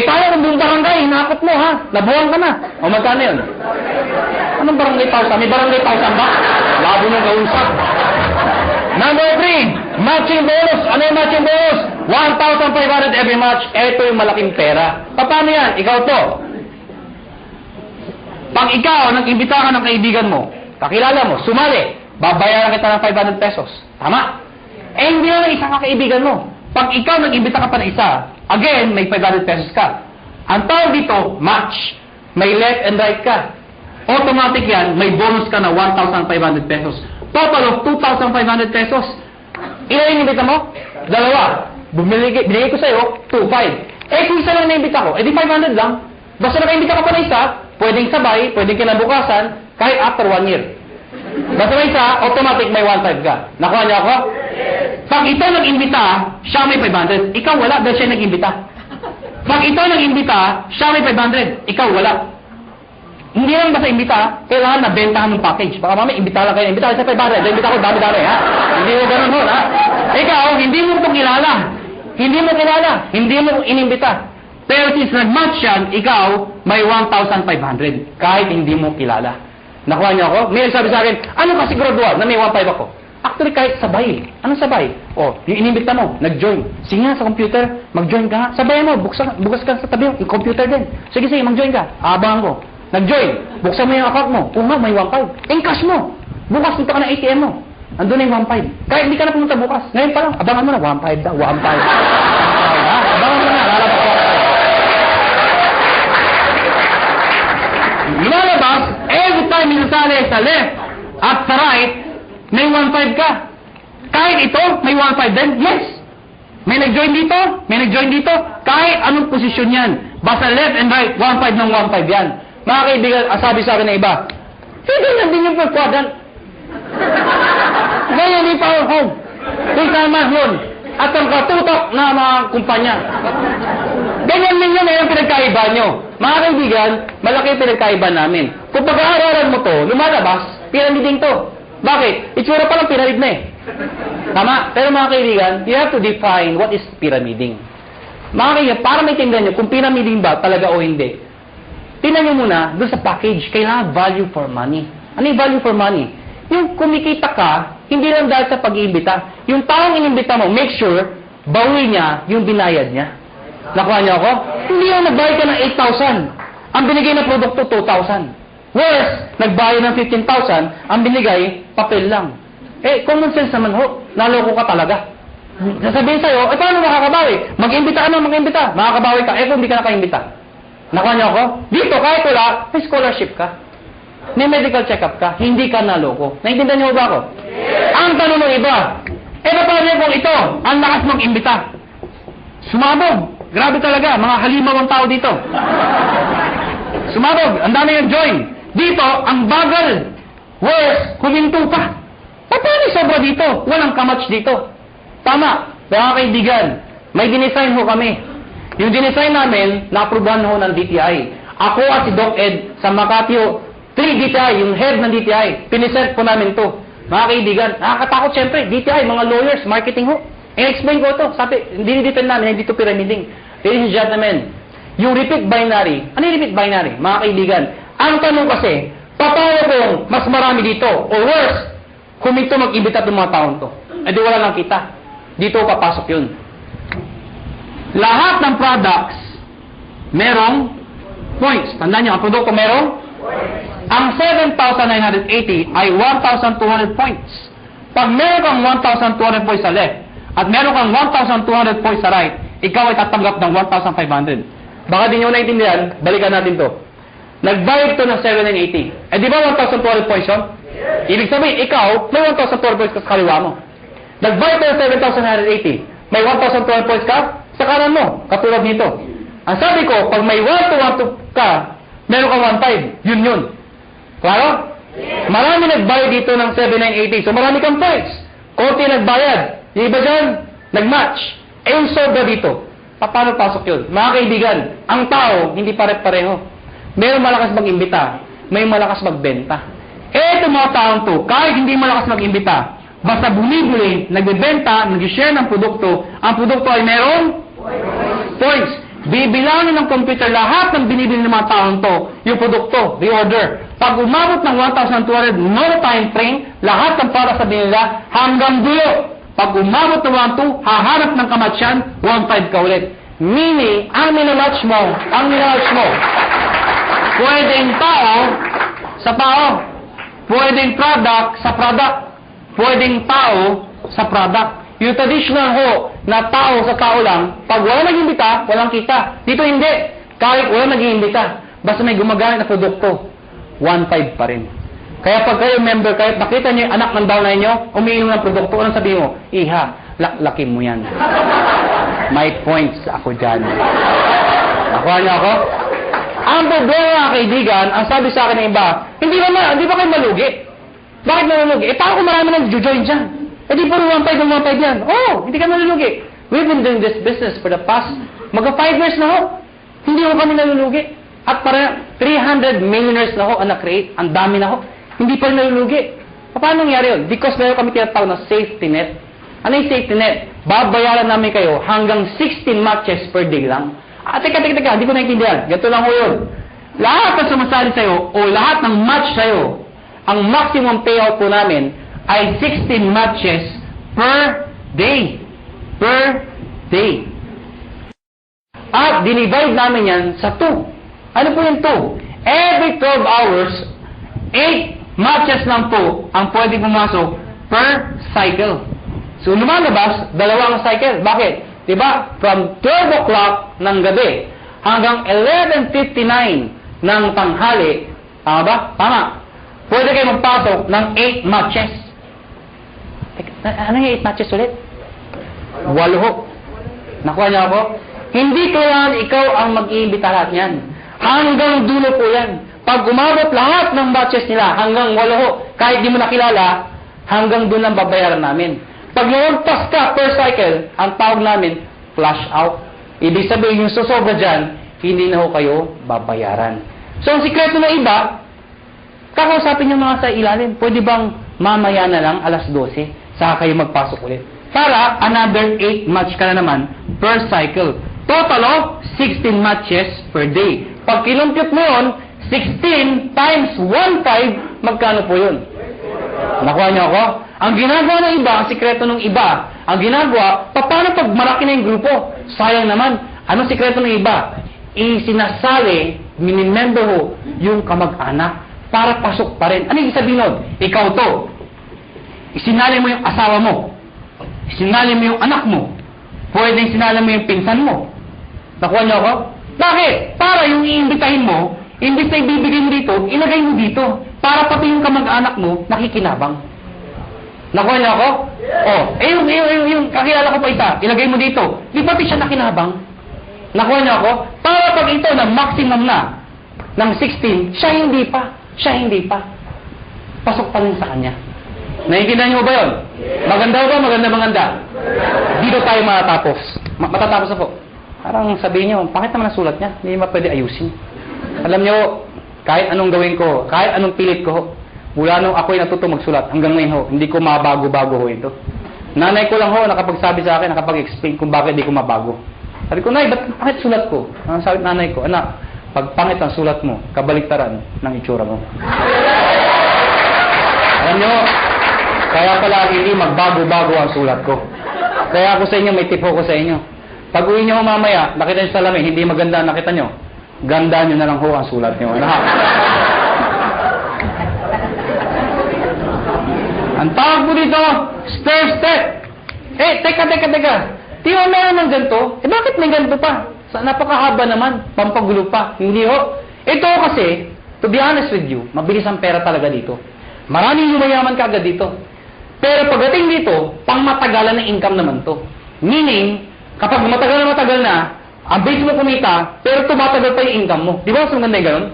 Paano kung buong barangay, hinakot mo, ha? Nabuhan ka na. Magkano yun? Anong barangay 1,000? May barangay 1,000 ba? Labo nung kausap. Number 3, matching bonus. Ano yung matching bonus? 1,500 every match. Ito yung malaking pera. Paano yan? Ikaw to. Pag ikaw, nag-imbita ka ng kaibigan mo, kakilala mo, sumali, babayaran kita ng 500 pesos. Tama? Hindi na isang kaibigan mo. Pag ikaw nag-imbita ka pa ng isa, again, may 500 pesos ka. Ang tawag dito, match. May left and right ka. Automatic yan, may bonus ka na 1,500 pesos. Total of 2,500 pesos. Ilan yung imbita mo? 2. Binigay ko sa'yo, 2,500. Kung isa lang na-imbita ko, di 500 lang. Basta naka-imbita ka pa na isa, pwedeng sabay, pwedeng kinabukasan, kahit after 1 year. Basta may isa, automatic may 1.5 ka. Nakuha niyo ako? Pag ito nag-imbita, siya may 500. Ikaw wala dahil siya nag-imbita. Pag ito nag-imbita, siya may 500. Ikaw wala. Hindi lang basta imbita, kailangan na bentahan ng package. Baka mamaya, imbita lang kayo. Imbita kayo sa 500. Imbita ko dami-dami, ha? Hindi mo ganun ho, ha? Ikaw, hindi mo ito kilala. Hindi mo kilala. Hindi mo inimbita. Pero since nag-match yan, ikaw, may 1,500. Kahit hindi mo kilala. Nakuha niyo ako? May sabi sa akin, ano ka siguraduhan na may 1,500 ako? Actually, kahit sabay. Anong sabay? O, yung inimbita mo, nag-join. Sige nga sa computer, mag-join ka nga. Sabay mo, bukas ka sa tabi, yung computer din. Sige, mag-join ka. Abangan ko. Nag-join. Buksan mo yung account mo. Oo nga, may 1.5. Encash mo. Bukas punta ka na ATM mo. Andun na yung 1.5. Kahit hindi ka na pumunta bukas. Ngayon pa lang, abangan mo na, 1.5 daw, 1.5. Abangan mo na, lalabas ko. Lumalabas, every time minasali sa left at sa right, may 1.5 ka. Kahit ito, may 1.5 din. Yes. May nag-join dito, may nag-join dito. Kahit anong posisyon yan. Basta left and right, 1.5 ng 1.5 yan. Mga kaibigan, sabi sa akin ng iba, hindi na din yung per quadrant. Ngayon, yung power home. Kung sama yun. At ang katutok na mga kumpanya. Ganyan din yun, yung pinagkaiba nyo. Mga kaibigan, malaki yung pinagkaiba namin. Kung pag-aaralan mo to, lumalabas, pyramiding to. Bakit? Itsura pa lang pyramid na eh. Tama? Pero mga kaibigan, you have to define what is pyramiding. Mga kaibigan, para maintindihan nyo kung pyramiding ba talaga o hindi, tingnan nyo muna, doon sa package, kailangan value for money. Ano yung value for money? Yung kumikita ka, hindi lang dahil sa pag-iimbita. Yung taong inimbita mo, make sure, bawi niya yung binayad niya. Nakuha niyo ako? Hindi yung nagbayad ka ng 8,000. Ang binigay na produkto, 2,000. Worse, nagbayad ng 15,000, ang binigay, papel lang. Eh, common sense naman ho, naloko ka talaga. Sasabihin sa'yo, eh paano makakabawi? Mag-imbita ka na, mag-imbita. Makakabawi ka, eh kung hindi ka nakaimbita. Nakuha niyo ako? Dito, kahit wala, may scholarship ka. May medical check-up ka, hindi ka naloko. Naintindihan niyo ba ako? Ang tanong ng iba, eh paano kung ito, ang lakas mag-imbita? Sumabog. Grabe talaga, mga halimaw ang tao dito. Sumabog, ang dami yung join. Dito, ang bagal. Worse, huminto pa. Paano sobra dito? Walang kamatch dito. Tama, mga kaibigan, may dinesign ho kami. Yung dinesign namin, na-aprobahan ho ng DTI. Ako at si Doc Ed sa Makati 3 DTI, yung head ng DTI, piniset po namin to. Mga kaibigan, nakakatakot syempre, DTI, mga lawyers, marketing ho. I-explain ko to. Sabi, hindi depend namin, hindi to pyramiding. Ladies and gentlemen, yung repeat binary, ano yung repeat binary? Mga kaibigan, ang tanong kasi, paano kung mas marami dito? Or worse, kung ito mag-ibita ng mga taon to. Eh di wala lang kita. Dito papasok yun. Lahat ng products, merong points. Tandaan nyo, ang produkto merong? Ang 7,980 ay 1,200 points. Pag meron kang 1,200 points sa left, at meron kang 1,200 points sa right, ikaw ay tatanggap ng 1,500. Baka di nyo naintindihan, balikan natin to. Nagbayad to ng 7,980. Eh di ba 1,200 points yun? Ibig sabihin, ikaw, may 1,200 points ka sa kaliwa mo. Nagbayad to ng 7,980. May 1,200 points ka sa kanan mo, katulad nito. Ang sabi ko, pag may 1,200 ka, meron kang 1,500. Yun. Klaro? Marami nagbayad dito ng 7,980. So marami kang points. Konti nagbayad. Yung iba dyan, nag-match. Eh yung sobra dito. Paano pasok yun? Mga kaibigan, ang tao, hindi pare-pareho. Mayroong malakas mag-imbita, may malakas magbenta. Eh itong mga taong to, kahit hindi malakas mag-imbita, basta bumibili, nagbebenta, nag-share ng produkto, ang produkto ay merong points. Bibilangin ng computer lahat ng binibili ng mga taong to, yung produkto, the order. Pag umabot ng 1,200, no time frame, lahat ng para sa binila hanggang dulo. Pag umabot ng 1,200, hahanap ng kamatsyan, 1,500 ka ulit. Meaning, ang minamatch mo, pwedeng tao sa tao, pwedeng product sa product, pwedeng tao sa product. Yung traditional ho, na tao sa tao lang, pag wala nag-imbita, walang kita. Dito hindi. Kahit wala nag-imbita, basta may gumagamit na produkto, 1,500 pa rin. Kaya pag kayo member, kahit nakita niyo yung anak ng downline niyo, umiinom ng produkto, anong sabihin mo? Iha, laklakin mo yan. May points ako dyan. Nakuha niyo ako? Ang problema, kaibigan, ang sabi sa akin ng iba, hindi ba kayo malugi? Bakit nalulugi? Paano kung marami nang join dyan? Di puro 1.5 ng 1.5 yan. Hindi ka nalulugi. We've been doing this business for the past, 5 years na ho. Hindi ho kami nalulugi. At para 300 millionaires na ho ang na-create. Ang dami na ho. Hindi pa rin nalulugi. Paano nangyari yun? Because meron kami tinatawag na safety net. Ano yung safety net? Babayaran namin kayo hanggang 16 matches per day lang. Teka, hindi ko naintindihan. Ganito lang ho yun. Lahat na sumasali sa'yo o lahat ng match sa'yo, ang maximum payout po namin ay 16 matches per day. Per day. At dinivide namin yan sa 2. Ano po yung 2? Every 12 hours, 8 matches lang po ang pwede pumasok per cycle. So, lumalabas, 2 cycle. Bakit? Diba? From 12 o'clock ng gabi hanggang 11:59 ng tanghali. Tama ba? Tama. Pwede kayo magpasok ng 8 matches. Ano yung 8 matches ulit? 8 ho. Nakuha niyo ako? Hindi kailangan ikaw ang mag-iimbita lahat yan. Hanggang dulo po yan. Pag umabot lahat ng matches nila, hanggang 8 ho. Kahit di mo nakilala, hanggang doon lang babayaran namin. Pag lumagpas ka per cycle, ang tawag namin, flash out. Ibig sabihin, yung susobra dyan, hindi na ho kayo babayaran. So, ang sikreto ng iba, kakausapin yung mga sa ilalim. Pwede bang mamaya na lang, alas 12, saka kayo magpasok ulit. Para, another 8 match ka na naman per cycle. Total 16 matches per day. Pag kinumpute mo yun, 16 times 1.5, magkano po yun? Nakuha niyo ako? Ang ginagawa ng iba, ang sikreto ng iba, ang ginagawa, paano pag malaki na yung grupo? Sayang naman. Anong sikreto ng iba? Isinasali, minimember ho, yung kamag-anak para pasok pa rin. Ano yung sabihin nun? Ikaw to. Isinali mo yung asawa mo. Isinali mo yung anak mo. Pwedeng isinali mo yung pinsan mo. Nakuha niyo ako? Bakit? Para yung iimbitahin mo, imbis na ibibigay mo dito, ilagay mo dito. Para pati yung kamag-anak mo, nakikinabang. Nakuha niyo ako? Yung kakilala ko pa isa, ilagay mo dito. Di pati siya nakinabang? Nakuha niyo ako? Para pag ito na maximum na ng 16, siya hindi pa. Pasok pa rin sa kanya. Naiintindihan niyo ba yun? Maganda ba? Maganda. Dito tayo matatapos. Matatapos na po. Parang sabihin niyo, bakit naman ang sulat niya? Hindi ba pwede ayusin? Alam niyo, kahit anong gawin ko, kahit anong pilit ko, mula nung ako'y natuto magsulat, hanggang ngayon ho, hindi ko mabago-bago ho ito. Nanay ko lang ho, nakapagsabi sa akin, nakapag-explain kung bakit hindi ko mabago. Sabi ko, Nay, ba't pangit sulat ko? Ang sabi nanay ko, anak, pag pangit ang sulat mo, kabaliktaran ng itsura mo. Alam nyo, kaya pala hindi magbago-bago ang sulat ko. Kaya ako sa inyo, may tip ko sa inyo. Pag uwi nyo mamaya, nakita nyo sa salamin, hindi maganda, nakita nyo, ganda nyo na lang ho ang sulat nyo. Ang tawag po dito, step. Teka. Di ba meron ng ganito? Bakit may ganito pa? Napakahaba naman, pampagulo pa. Hindi ho. Ito kasi, to be honest with you, mabilis ang pera talaga dito. Maraming yumayaman ka agad dito. Pero pagdating dito, pang matagalan ng income naman to. Meaning, kapag matagal na, ang base mo kumita, pero tumatagal pa yung income mo. Di ba mas maganda yung ganun?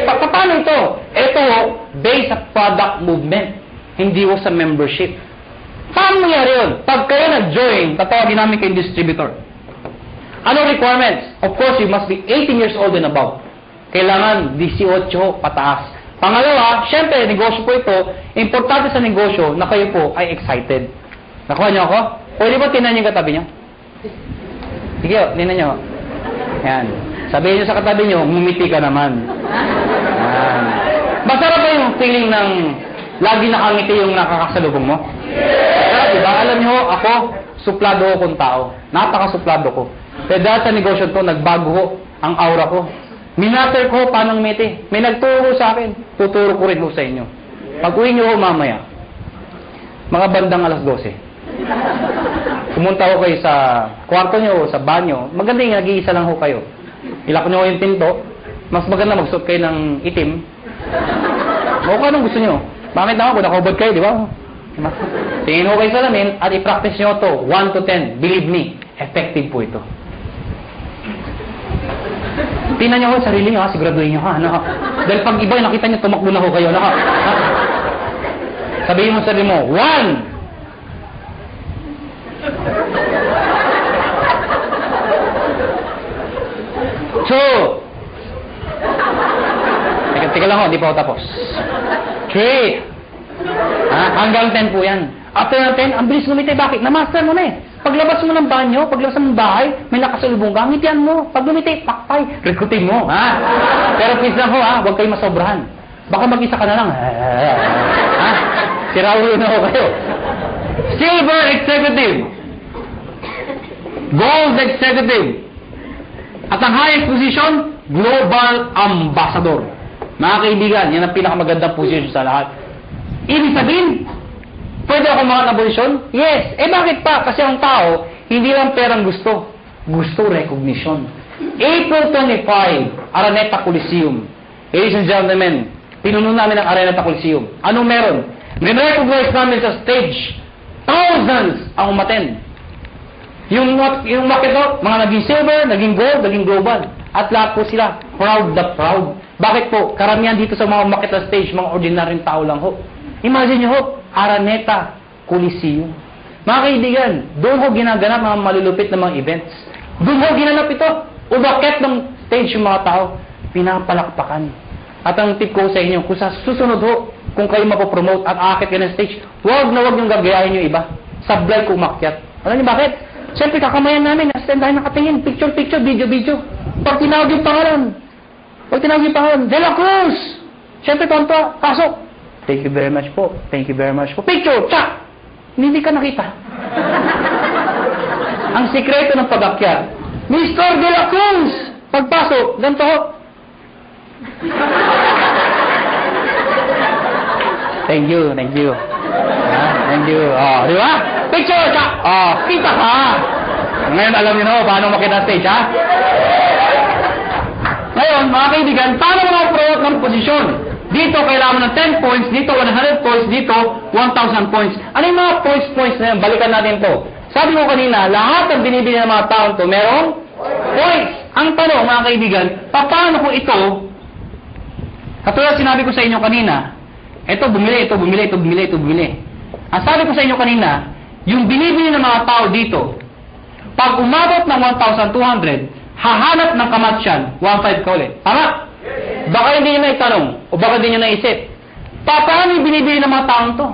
Paano ito? Ito ho, based sa product movement. Hindi ho sa membership. Paano nangyari yun? Pag kayo nag-join, tatawagin namin kayong distributor. Ano requirements? Of course, you must be 18 years old and above. Kailangan 18 pataas. Pangalawa, syempre, negosyo po ito. Importante sa negosyo na kayo po ay excited. Nakuha niyo ako? Pwede ba tinan yung katabi niyo? Sige, tinan niyo. Yan. Sabihin niyo sa katabi niyo, ngumiti ka naman. Yan. Masarap ba yung feeling ng lagi nakangiti yung nakakasalubong mo? Diba? Alam niyo, ako, suplado ko kung tao. Napaka-suplado ko. Pero dahil sa negosyo to, nagbago ko ang aura ko. Minatter ko paano ngumiti. May nagturo sa akin. Tuturo ko rin ho sa inyo. Pag-uwi niyo ho mamaya, mga bandang alas 12. Pumunta ho kayo sa kwarto niyo o sa banyo. Maganda yung nag-iisa lang ho kayo. Ilak niyo ho yung pinto. Mas maganda magsuot kayo ng itim. O kung anong gusto niyo. Bakit naman kung nakahubad kayo, di ba? Tingin ho kayo sa lamin at i-practice nyo to 1 to 10. Believe me, effective po ito. Tingnan nyo ho sarili nyo, siguraduhin nyo ha. Dahil pag iba nakita nyo, tumakbo na ho kayo. Sabihin mo sa sarili mo, 1. Two. Teka lang ho, di pa ako tapos. 3. Hanggang 10 po yan. After ng 10, ang bilis lumiti. Bakit? Na-master mo na eh. Paglabas mo ng banyo, paglabas mo ng bahay, may nakasalubong ka, ngitian mo. Pag lumiti, pakpay, recruiting mo. Pero please lang ho, huwag kayo masobrahan. Baka mag-isa ka na lang. Siraulo na ho kayo. Silver Executive. Gold Executive. At ang highest position, Global Ambassador. Mga kaibigan, yan ang pinakamagandang position sa lahat. Ibig sabihin, pwede ako mga na posisyon? Yes. Bakit pa? Kasi ang tao, hindi lang perang gusto. Gusto recognition. April 25, Araneta Coliseum. Ladies and gentlemen, pinuno namin ang Araneta Coliseum. Anong meron? Recognize namin sa stage. Thousands ang umattend. Yung market out, mga naging silver, naging gold, naging global. At lahat po sila, proud the proud. Bakit po? Karamihan dito sa mga market out stage, mga ordinaryong tao lang ho. Imagine nyo ho, Araneta Coliseum. Mga kaibigan, doon ho ginaganap mga malulupit na mga events. Doon ho ginanap ito. Umakyat ng stage yung mga tao. Pinapalakpakan. At ang tip ko sa inyo, kung sa susunod ho, kung kayo mapopromote at aakit ka ng stage, huwag na huwag yung gagayahin yung iba. Sablay ko umakyat. Alam niyo bakit? Siyempre, kakamayan namin. Stand tayo nakatingin. Picture, video. Pag tinawag yung pangalan. De La Cruz! Siyempre, tonto. Pasok. Thank you very much po. Picture! Tsak! Hindi ka nakita. Ang sikreto ng pag-akyat. Mr. De La Cruz! Pagpasok, ganito ho. Thank you. Thank you. Di ba? Picture! Tsak! Kita ka! Ngayon, alam niyo na paano makita stage, ha? Ngayon, mga kaibigan, paano ma-promote ng posisyon? Dito, kailangan mo ng 10 points. Dito, 100 points. Dito, 1,000 points. Ano yung mga points na yan? Balikan natin to. Sabi ko kanina, lahat ng binibili ng mga taon to, merong points. Ang tanong, mga kaibigan, paano ko ito, katulad sinabi ko sa inyo kanina, ito bumili. Ang sabi ko sa inyo kanina, yung binibili ng mga tao dito, pag umabot ng 1,200, hahanap ng kamatsyan, 1,500 ka ulit. Tama? Baka hindi nyo na itanong, o baka hindi nyo naisip. Paano yung binibili ng mga taong to?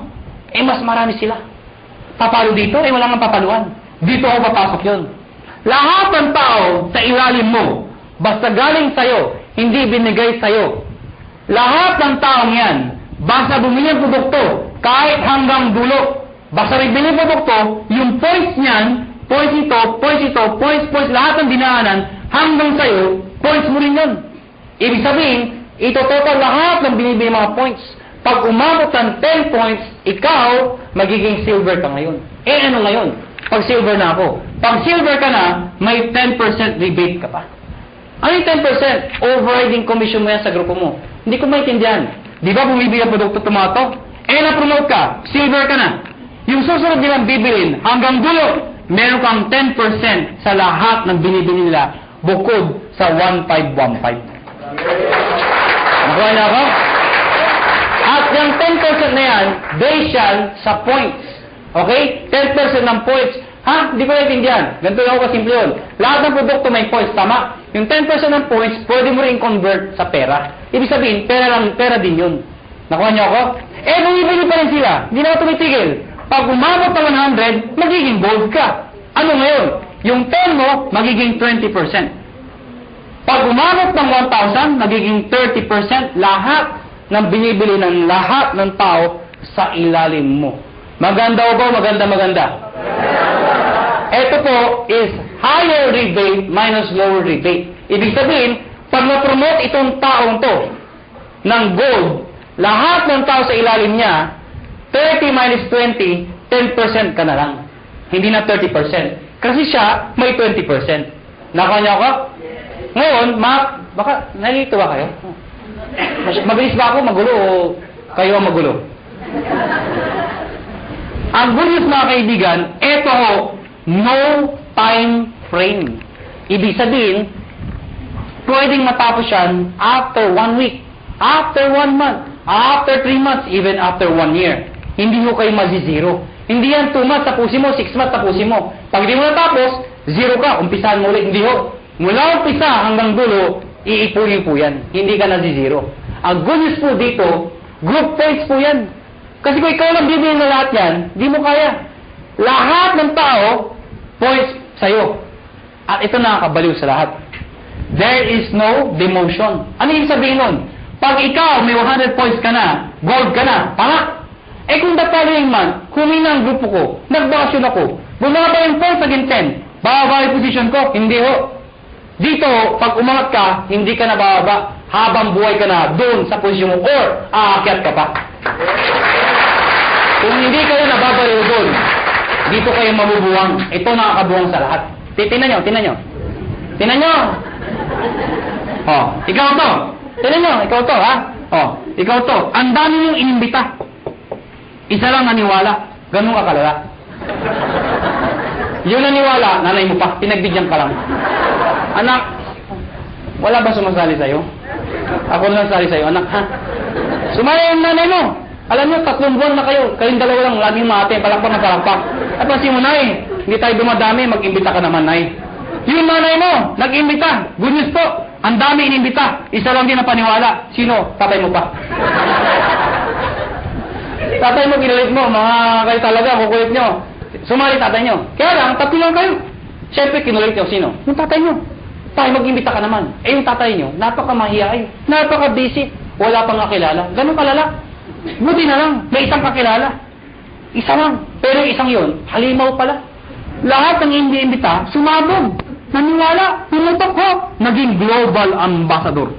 Mas marami sila. Papalo dito? Wala nga papaluan. Dito ako papasok yun. Lahat ng tao sa ilalim mo, basta galing sa'yo, hindi binigay sa'yo. Lahat ng taong yan, basta bumili ng produkto, kahit hanggang dulo, basta bibili ng produkto, yung points niyan, points, lahat ng dinaanan, hanggang sa'yo, points mo rin yun. Ibig sabihin, ito total lahat ng binibili mga points. Pag umabot ng 10 points, ikaw, magiging silver ka ngayon. Ano ngayon? Pag silver na ako. Pag silver ka na, may 10% rebate ka pa. Ano yung 10%? Overriding commission mo yan sa grupo mo. Hindi ko maintindihan. Di ba bumibili ang produkto tumato? Na-promote ka, silver ka na. Yung susunod nilang bibilin, hanggang dulo, meron kang 10% sa lahat ng binibili nila bukod sa 1,515. Nakuha na ako? At yung 10% na yan, based yan sa points. Okay? 10% ng points. Hindi ko naintindihan. Ganito lang ako kasimple yun. Lahat ng produkto may points, tama? Yung 10% ng points, pwede mo rin convert sa pera. Ibig sabihin, pera din yun. Nakuha niyo ako? Bumibili pa rin sila. Hindi na ako tumitigil. Pag umabot ng 100, magiging gold ka. Ano ngayon? Yung 10 mo, magiging 20%. Pag umabot ng 1,000, magiging 30% lahat ng binibili ng lahat ng tao sa ilalim mo. Maganda o ba? Maganda. Ito po is higher rebate minus lower rebate. Ibig sabihin, pag na-promote itong taong to ng gold, lahat ng tao sa ilalim niya, 30 minus 20, 10% ka na lang. Hindi na 30%. Kasi siya, may 20%. Nakuha niyo ako? Ngayon, baka nalito ba kayo? Mabilis ba ako magulo o kayo ang magulo? Ang good news, mga kaibigan, ito ho, no time frame. Ibig sabihin, pwedeng matapos yan after 1 week, after 1 month, after 3 months, even after 1 year. hindi ho kayo mazi-zero. Hindi yan 2 months tapusin mo, 6 months tapusin mo. Pag di mo natapos, 0 ka, umpisahan mo ulit. Hindi ho. Mula umpisa hanggang dulo, iipunin po yan. Hindi ka nazi-zero. Ang good news po dito, group points po yan. Kasi kung ikaw lang bibigyan na lahat yan, di mo kaya. Lahat ng tao, points sa'yo. At ito nakakabaliw sa lahat. There is no demotion. Ano yung sabihin nun? Pag ikaw may 100 points ka na, gold ka na, tama? Eh kung the following month, humina ang grupo ko, nagbakasyon ako, bumaba yung points again 10, bababa yung position ko, hindi ho. Dito, pag umangat ka, hindi ka na bababa, habang buhay ka na doon sa posisyon mo, or aakyat ka pa. Kung hindi kayo nababaliw doon, dito kayo mabubuwang. Ito nakakabuwang sa lahat. Tingnan nyo, tingnan nyo. Tingnan nyo. Oh, ikaw to. Tingnan nyo, ikaw to, ha? Oh, ikaw to. Ang dami yung inimbita. Isa lang naniwala. Ganun ka kalala. Yung naniwala, nanay mo pa. Pinagbigyan ka lang. Anak, wala ba sumasali sa'yo? Ako na sali sa'yo, anak, ha? Sumali yung nanay mo. Alam nyo, 3 buwan na kayo. Kayong dalawa lang, laging mate, palakpak na palakpak. At pansin mo, nay, hindi tayo dumadami, mag-imbita ka naman, nay. Yung nanay mo, nag-imbita. Good news po, ang dami inimbita. Isa lang din na paniwala. Sino? Tatay mo pa. Tatay mo, kinulit mo, mga kayo talaga, kukulit nyo. Sumali tatay nyo. Kaya lang, 3 lang kayo. Siyempre, kinulit nyo, sino? Yung tatay nyo. Tayo mag-imbita ka naman. Eh, yung tatay nyo, napaka-mahiyain, napaka-busy, wala pang kakilala. Ganun kalala. Buti na lang, may isang kakilala. Isa lang. Pero yung isang yun, halimaw pala. Lahat ng hindi imbita, sumabog. Naniwala, pumutok ho. Naging global ambassador.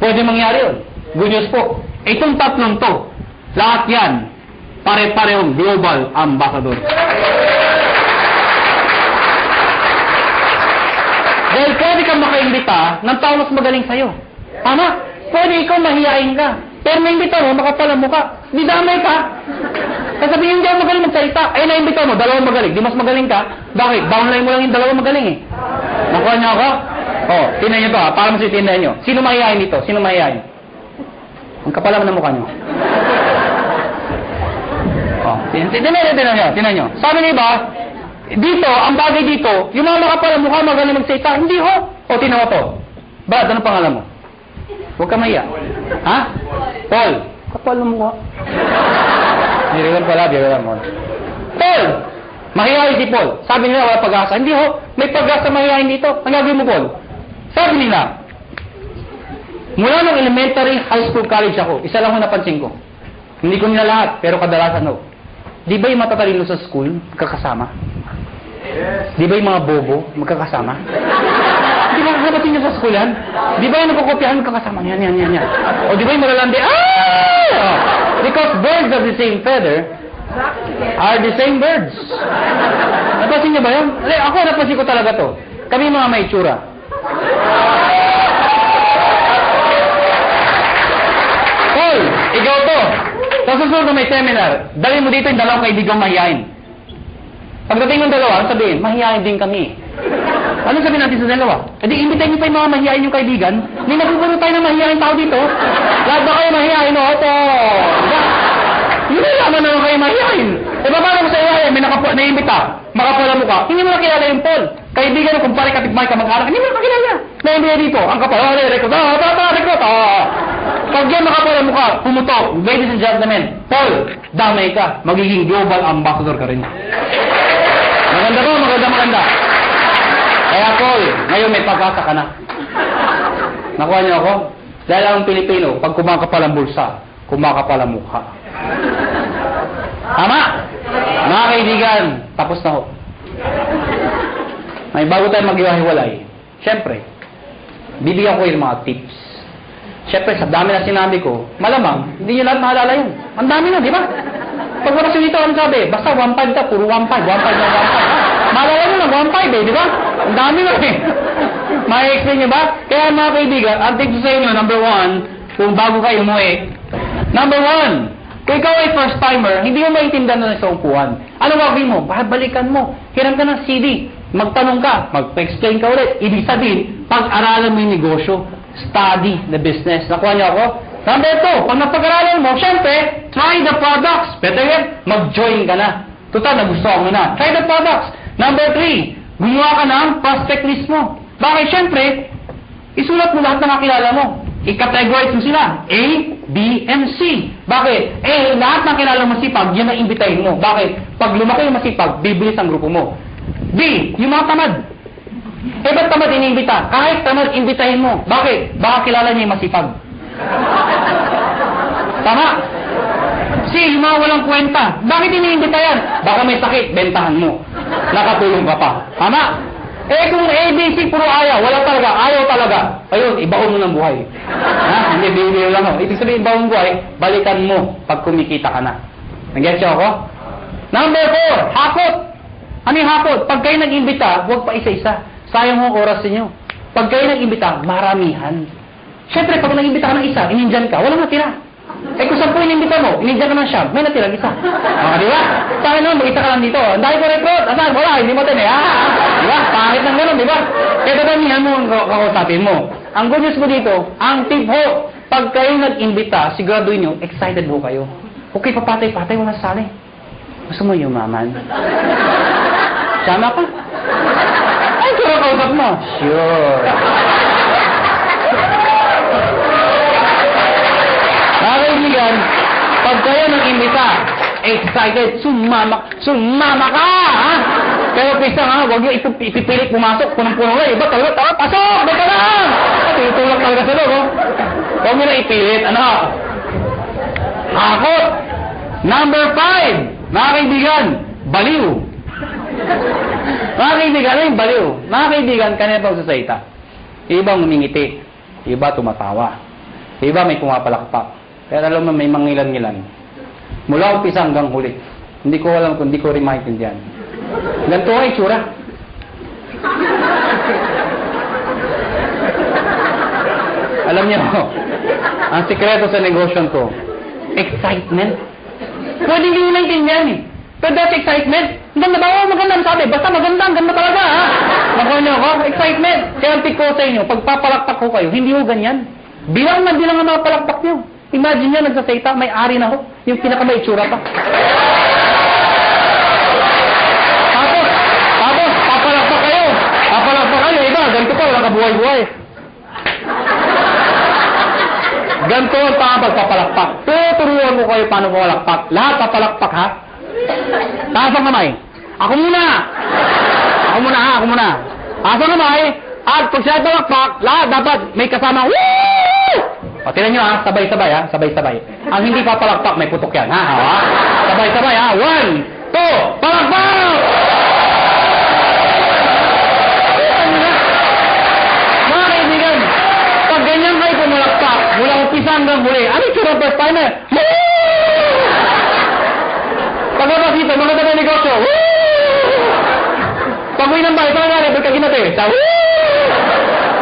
Pwede mangyari yun. Good news po. Itong 3 to, lahat yan, pare-parehong global ambassador. Dahil pwede kang makaimbita ng tao mas magaling sa'yo. Tama? Pwede ikaw mahihain ka. Pero naimbita mo, makapalang mukha. Di damay ka. Sasabihin hindi ako magaling magsalita. Eh, naimbita mo, 2 magaling. Di mas magaling ka. Bakit? Downline mo lang yung 2 magaling eh. Nakuha niyo ako? Oh, tinan niyo to ha. Para masitindahan niyo. Sino mahihain dito? Sino mahihain? Ang kapal naman ng mukha niyo. Oh, tinan niyo. Sabi niyo ba, dito, ang bagay dito, yung mga makapal ang mukha magaling magsalita. Hindi ho. O, tinan mo to. Brad, anong pangalan mo? Huwag ka mahiya. Ha? Paul. Kapal ng mukha. Biro pala, biro lang mo. Paul! Mahihayin si Paul. Sabi nila, wala pag-asa. Hindi ho, may pag-asa mahihayin dito. Ang gagawin mo, Paul? Sabi nila, mula nung elementary, high school, college ako, isa lang ho napansin ko. Hindi ko nila lahat, pero kadalasan ho. Di ba yung matatalino sa school, magkakasama? Di ba yung mga bobo, magkakasama? Di ba nabatin niyo sa school yan? Di ba yung nagkukopyahan, magkakasama? Yan. O di ba yung malalandi? Ah! Because birds of the same feather are the same birds. Napansin niyo ba yun? Ako napansin ko talaga to. Kami mga may itsura. Paul, ikaw to. Sa susunod na may seminar, dali mo dito yung 2 kaibigang mahihain. Pagdating ng 2, sabihin, mahihain din kami. Ano sabihin natin sa 2? E di, imbitahin niyo pa yung mga mahihain yung kaibigan. May nagpupuno tayo ng mahihain tao dito. Lahat ba kayo mahihain? O, ito. Hindi naman naman kayo mahihain. E ba paano mo sa ihayin? May naimbita. Makapala mo ka. Hindi mo nakilala yung Paul. Kaibigan mo, kung pare kapitbahay ka mag-anak, hindi mo nakilala. Naimbita dito. Ang kapal. Record. Record. Pag yan makapala mo ka, pumutok. Ladies and gentlemen, Paul, damay ka. Magiging global ambassador ka rin. Maganda ba? Maganda. Kaya Paul, ngayon may pag-asa ka na. Nakuha niyo ako? Dahil ang Pilipino, pag kumakapal ang bulsa, kumakapal ang mukha. Tama? Mga kaibigan, tapos na ho. May bago tayo mag-iwahiwalay. Siyempre, bibigyan ko yung mga tips. Siyempre, sa dami na sinabi ko, malamang, hindi nyo lahat maalala yun. Ang dami na, di ba? Pag wala dito, ano sabi? Basta 1.5 ka, puro 1.5, 1.5. Maalala mo na, 1.5 eh, di ba? Ang dami na eh. Ma-explain nyo ba? Kaya mga kaibigan, ang tips sa inyo, number 1, kung bago kayo umuwi, number 1, kung ikaw ay first timer, hindi mo maintindihan na sa upuan. Ano gagawin mo? Balikan mo. Hiram ka ng CD. Magtanong ka. Mag-explain ka ulit. Ibig sabihin, pag-aralan mo yung negosyo. Study the business. Nakuha niyo ako? Number 2, pag napag-aralan mo, syempre, try the products. Better yet, mag-join ka na. Total, nagustuhan mo na. Try the products. Number 3, gumawa ka ng prospect list mo. Bakit? Siyempre, isulat mo lahat ng nakilala mo. I-categorize mo sila. A, B, and C. Bakit? A, lahat ng kilala mo masipag, yun ang imbitahin mo. Bakit? Pag lumaki yung masipag, bibilis ang grupo mo. B, yung mga tamad. Ba't tamad iniimbita? Kahit tamad, imbitahin mo. Bakit? Baka kilala niya yung masipag. Tama. C, yung mga walang kwenta. Bakit iniimbita yan? Baka may sakit, bentahan mo. Nakatulong ka pa. Tama. Kung ABC, puro ayaw, wala talaga, ayaw talaga. Ayun, ibaon mo ng buhay. Ha? Hindi, bibili lang ako. Ibig sabihin, ibaon buhay, balikan mo pag kumikita ka na. Nag-get siya ako? Number 4, hakot. Ano yung hakot? Pag kayo nag-imbita, huwag pa isa-isa. Sayang mo oras ninyo. Pag kayo nag-imbita, maramihan. Siyempre, pag nag-imbita ka ng isa, inindyan ka, walang natira. Kung 10 inimbita mo, inindyan ka ng siyam, may natira isa. Di ba? Sabi naman, mag-isa ka lang dito. Ang dahil ko recruit. Asan? Wala, hindi mo tinay. Di ba? Pangit ng gano'n, di ba? Kaya dadamihan mo ang kakusapin mo. Ang good news mo dito, ang tip ho, pag kayo nag-imbita, siguraduhin nyo, excited ho kayo. Okay, papatay-patay, wala sali. Gusto mo yumaman? Sama ka? Ay, sure kausap mo. Sure. Kaibigan, pag kayo nag-imbita, excited, sumama ka, ha? Pero pisa nga, huwag nyo ipipilit pumasok, punong-puno na, iba talaga, tara, pasok, dito lang! Tinutulak talaga sa loob, oh. Huwag nyo na ipilit, ano? Hakot! Number 5, mga kaibigan, baliw. Mga kaibigan, ano yung baliw? Mga kaibigan, kanina pa sa salita. Iba ngumingiti, iba tumatawa, iba may pumapalakpak. Pero alam mo, may mangilan-ngilan. Mula umpisa hanggang huli. Hindi ko alam kung hindi ko rin maintindihan. Ganito ay tsura. Alam niyo, ang sikreto sa negosyon ko, excitement. Pwede hindi nyo maintindihan eh. Pero that's excitement. Ganda ba? Oh, maganda ang sabi. Basta maganda, ang ganda talaga ha. Nakuha niyo ako, excitement. Kaya ang tip ko sa inyo, pagpapalakpak ko kayo, hindi ho ganyan. Bilang na bilang ang mga palakpak niyo. Imagine nyo, nagsasayta, may ari na ho. Yung pinakamay itsura pa. Tapos, papalakpak kayo. Papalakpak kayo. Iba, ganito pa, walang kabuhay-buhay. Ganito ang pagpapalakpak. Tuturuan ko kayo paano papalakpak. Lahat papalakpak, ha? Taas ang kamay. Ako muna. Ako muna, ha? Ako muna. Taas ang kamay. At pag siya palakpak, lahat dapat may kasama. Woo! O, tinan nyo ha, sabay-sabay ha, sabay-sabay. Ang hindi papalakpak, may putok yan ha, sabay-sabay ha, 1, 2, palakpak! Mga kaibigan, pag ganyan kayo pumalakpak, mula umpisa hanggang huli, ano yung tsura first timer? Paglabas dito, mga taga negosyo, pag-uwi ng bahay, saan nangyari, ba't ka ginati?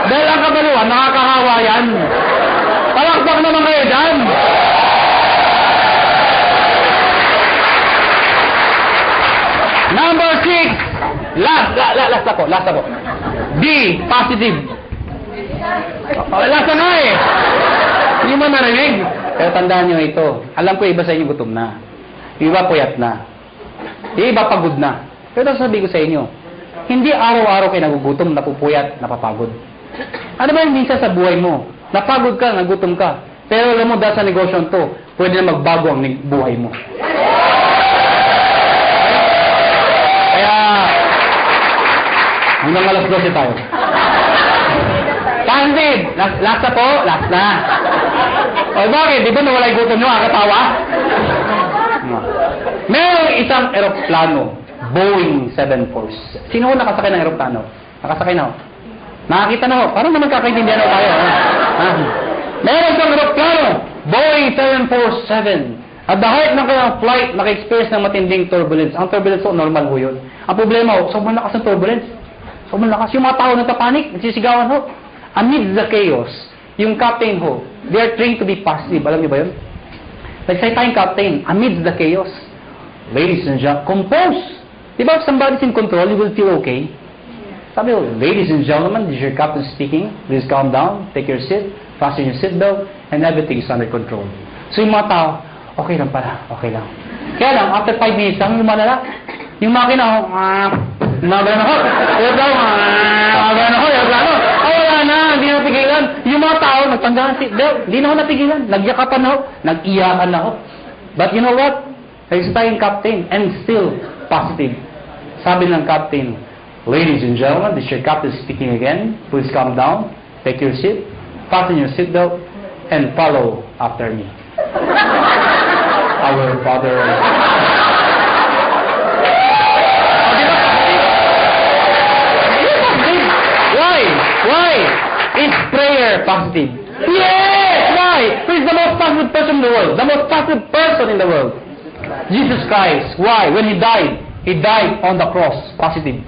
Dahil ang kabaluan, nakakahawa yan. Palakpak naman kayo dyan. Number 6. Last ako. D, positive. Last na eh. Hindi mo narinig. Pero tandaan nyo ito. Alam ko iba sa inyo gutom na. Iba puyat na. Iba pagod na. Pero sabi ko sa inyo, hindi araw-araw kayo nagugutom, napupuyat, napapagod. Ano ba yung minsan sa buhay mo? Napagod ka, nagutom ka. Pero alam mo, dahil sa negosyon to, pwede na magbago ang buhay mo. Kaya, hanggang alas 12 tayo. Candid! Last na po? Last na. O bakit? Di ba nawala yung gutom nyo? Katawa? Merong isang eroplano, Boeing 747. Sino nakasakay ng eroplano? Nakasakay na ho. Nakakita na ho. Parang naman kakaintindihan ho tayo. Meron siyang eroplano, Boeing 747. At the height ng kanyang flight, naka-experience ng matinding turbulence. Ang turbulence ho, normal ho yun. Ang problema ho, sobrang lakas ng turbulence. Sobrang lakas. Yung mga tao nagpapanik, nagsisigawan ho. Amid the chaos, yung captain ho, they are trained to be positive. Alam niyo ba yun? Nagsalita yung captain, amid the chaos. Ladies and gentlemen, compose. Diba if somebody's in control, you will feel okay. Sabi ko, ladies and gentlemen, this is your captain speaking. Please calm down, take your seat, fasten your seatbelt, and everything is under control. So yung mga tao, Okay lang pala, okay lang. Kaya lang, after 5 minutes lang, lumalala. Yung makina, nagano ako, nagano ako, wala na, hindi na napigilan. Yung mga tao, nagtanggahan hindi na ako napigilan. Nagyakapan ako, nag-iyakan ako. But you know what? Nagsa tayong captain, and still positive. Sabi ng captain, ladies and gentlemen, this is your captain speaking again. Please calm down, take your seat, fasten your seatbelt, and follow after me. Our Father. Why? Is prayer positive? Yes! Why? He's the most positive person in the world. The most positive person in the world. Jesus Christ. Why? When He died on the cross. Positive.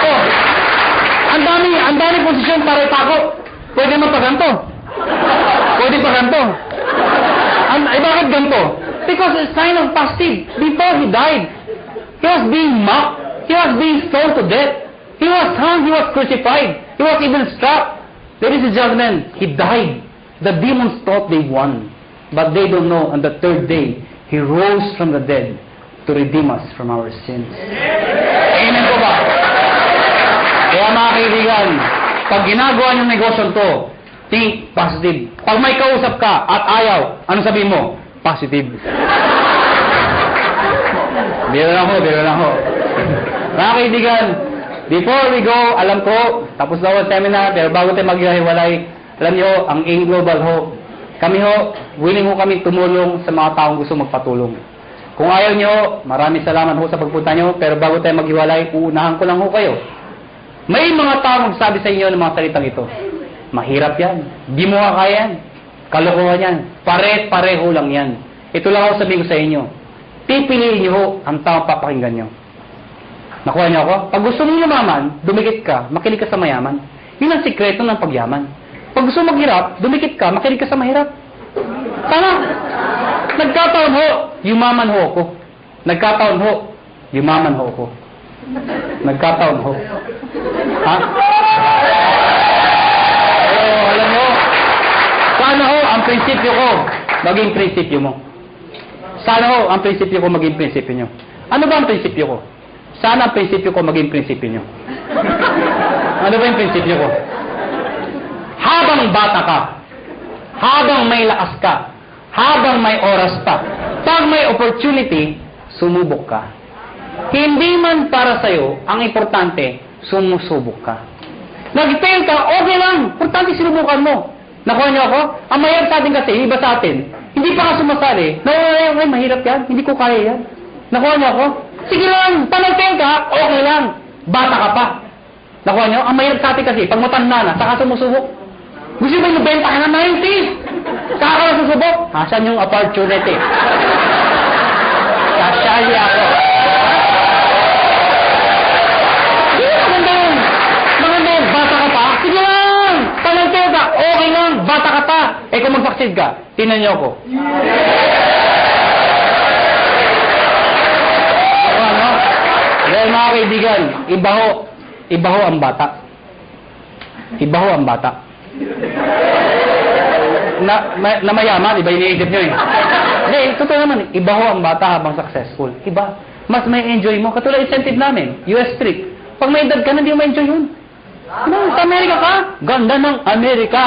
Oh, ang dami posisyon para ipako. Pwede man pa ganito. Pwede pa ganito. Bakit ganito? Because it's sign of positive. Before He died, He was being mocked. He was being stoned to death. He was hung. He was crucified. He was even struck. Ladies and gentlemen, He died. The demons thought they won. But they don't know, on the third day, He rose from the dead to redeem us from our sins. Amen po ba? Kaya mga kaibigan, pag ginagawa niyong negosyo to, think positive. Pag may kausap ka at ayaw, ano sabihin mo? Positive. Biro lang ho. Mga kaibigan, before we go, alam ko, tapos na ang seminar, pero bago tayo maghiwalay, alam niyo, ang AIM Global ho, kami ho, willing ho kami tumulong sa mga taong gusto magpatulong. Kung ayaw niyo, maraming salamat ho sa pagpunta niyo, pero bago tayo maghiwalay, uunahan ko lang ho kayo. May mga taong magsabi sa inyo ng mga salitang ito. Mahirap yan. Di mo kaya yan. Kalokohan yan. Pare-pareho lang yan. Ito lang ako sabihin ko sa inyo. Pipiliin niyo ho ang taong papakinggan niyo. Nakuha niyo ako? Pag gusto mong yumaman, dumikit ka, makinig ka sa mayaman. Yun ang sikreto ng pagyaman. Pag gusto maghirap, dumikit ka, makinig ka sa mahirap. Tama? Nagkataon ho, yumaman ho ako. Nagkataon ho, yumaman ho ako. Nagkataon ho. Ha? Alam mo, sana ho ang prinsipyo ko maging prinsipyo mo. Sana ho ang prinsipyo ko maging prinsipyo nyo. Ano ba ang prinsipyo ko? Sana ang prinsipyo ko maging prinsipyo nyo. Ano ba yung prinsipyo ko? Habang bata ka, habang may lakas ka, habang may oras pa, pag may opportunity, sumubok ka. Hindi man para sa'yo, ang importante, sumusubok ka. Nag-fail ka, okay lang. Importante sinubukan mo. Nakuha niyo ako? Ang mahirap sa atin kasi, iba sa atin, hindi pa ka sumasali. Ay, mahirap yan. Hindi ko kaya yan. Nakuha niyo ako? Sige lang, panag-fail ka, okay lang. Bata ka pa. Nakuha niyo? Ang mahirap sa atin kasi, pag matanda na, saka sumusubok. Gusto ba yung benta ka na 90? Saka ka na susubok? Asan yung opportunity? Kasali ako. Bata ka pa? Sige lang! Panagtayo ka, okay lang, bata ka pa. Eh kung mag-succeed ka, tinan niyo ako. Ano? Dahil mga kaibigan, iba ho ang bata. Iba ho ang bata. Na mayaman, iba iniisip nyo eh. Hindi, totoo naman, iba ho ang bata habang successful. Iba. Mas may enjoy mo. Katulad incentive namin, US trip. Pag may edad ka na, hindi mo ma-enjoy yun. Sa Amerika ka? Ganda ng Amerika!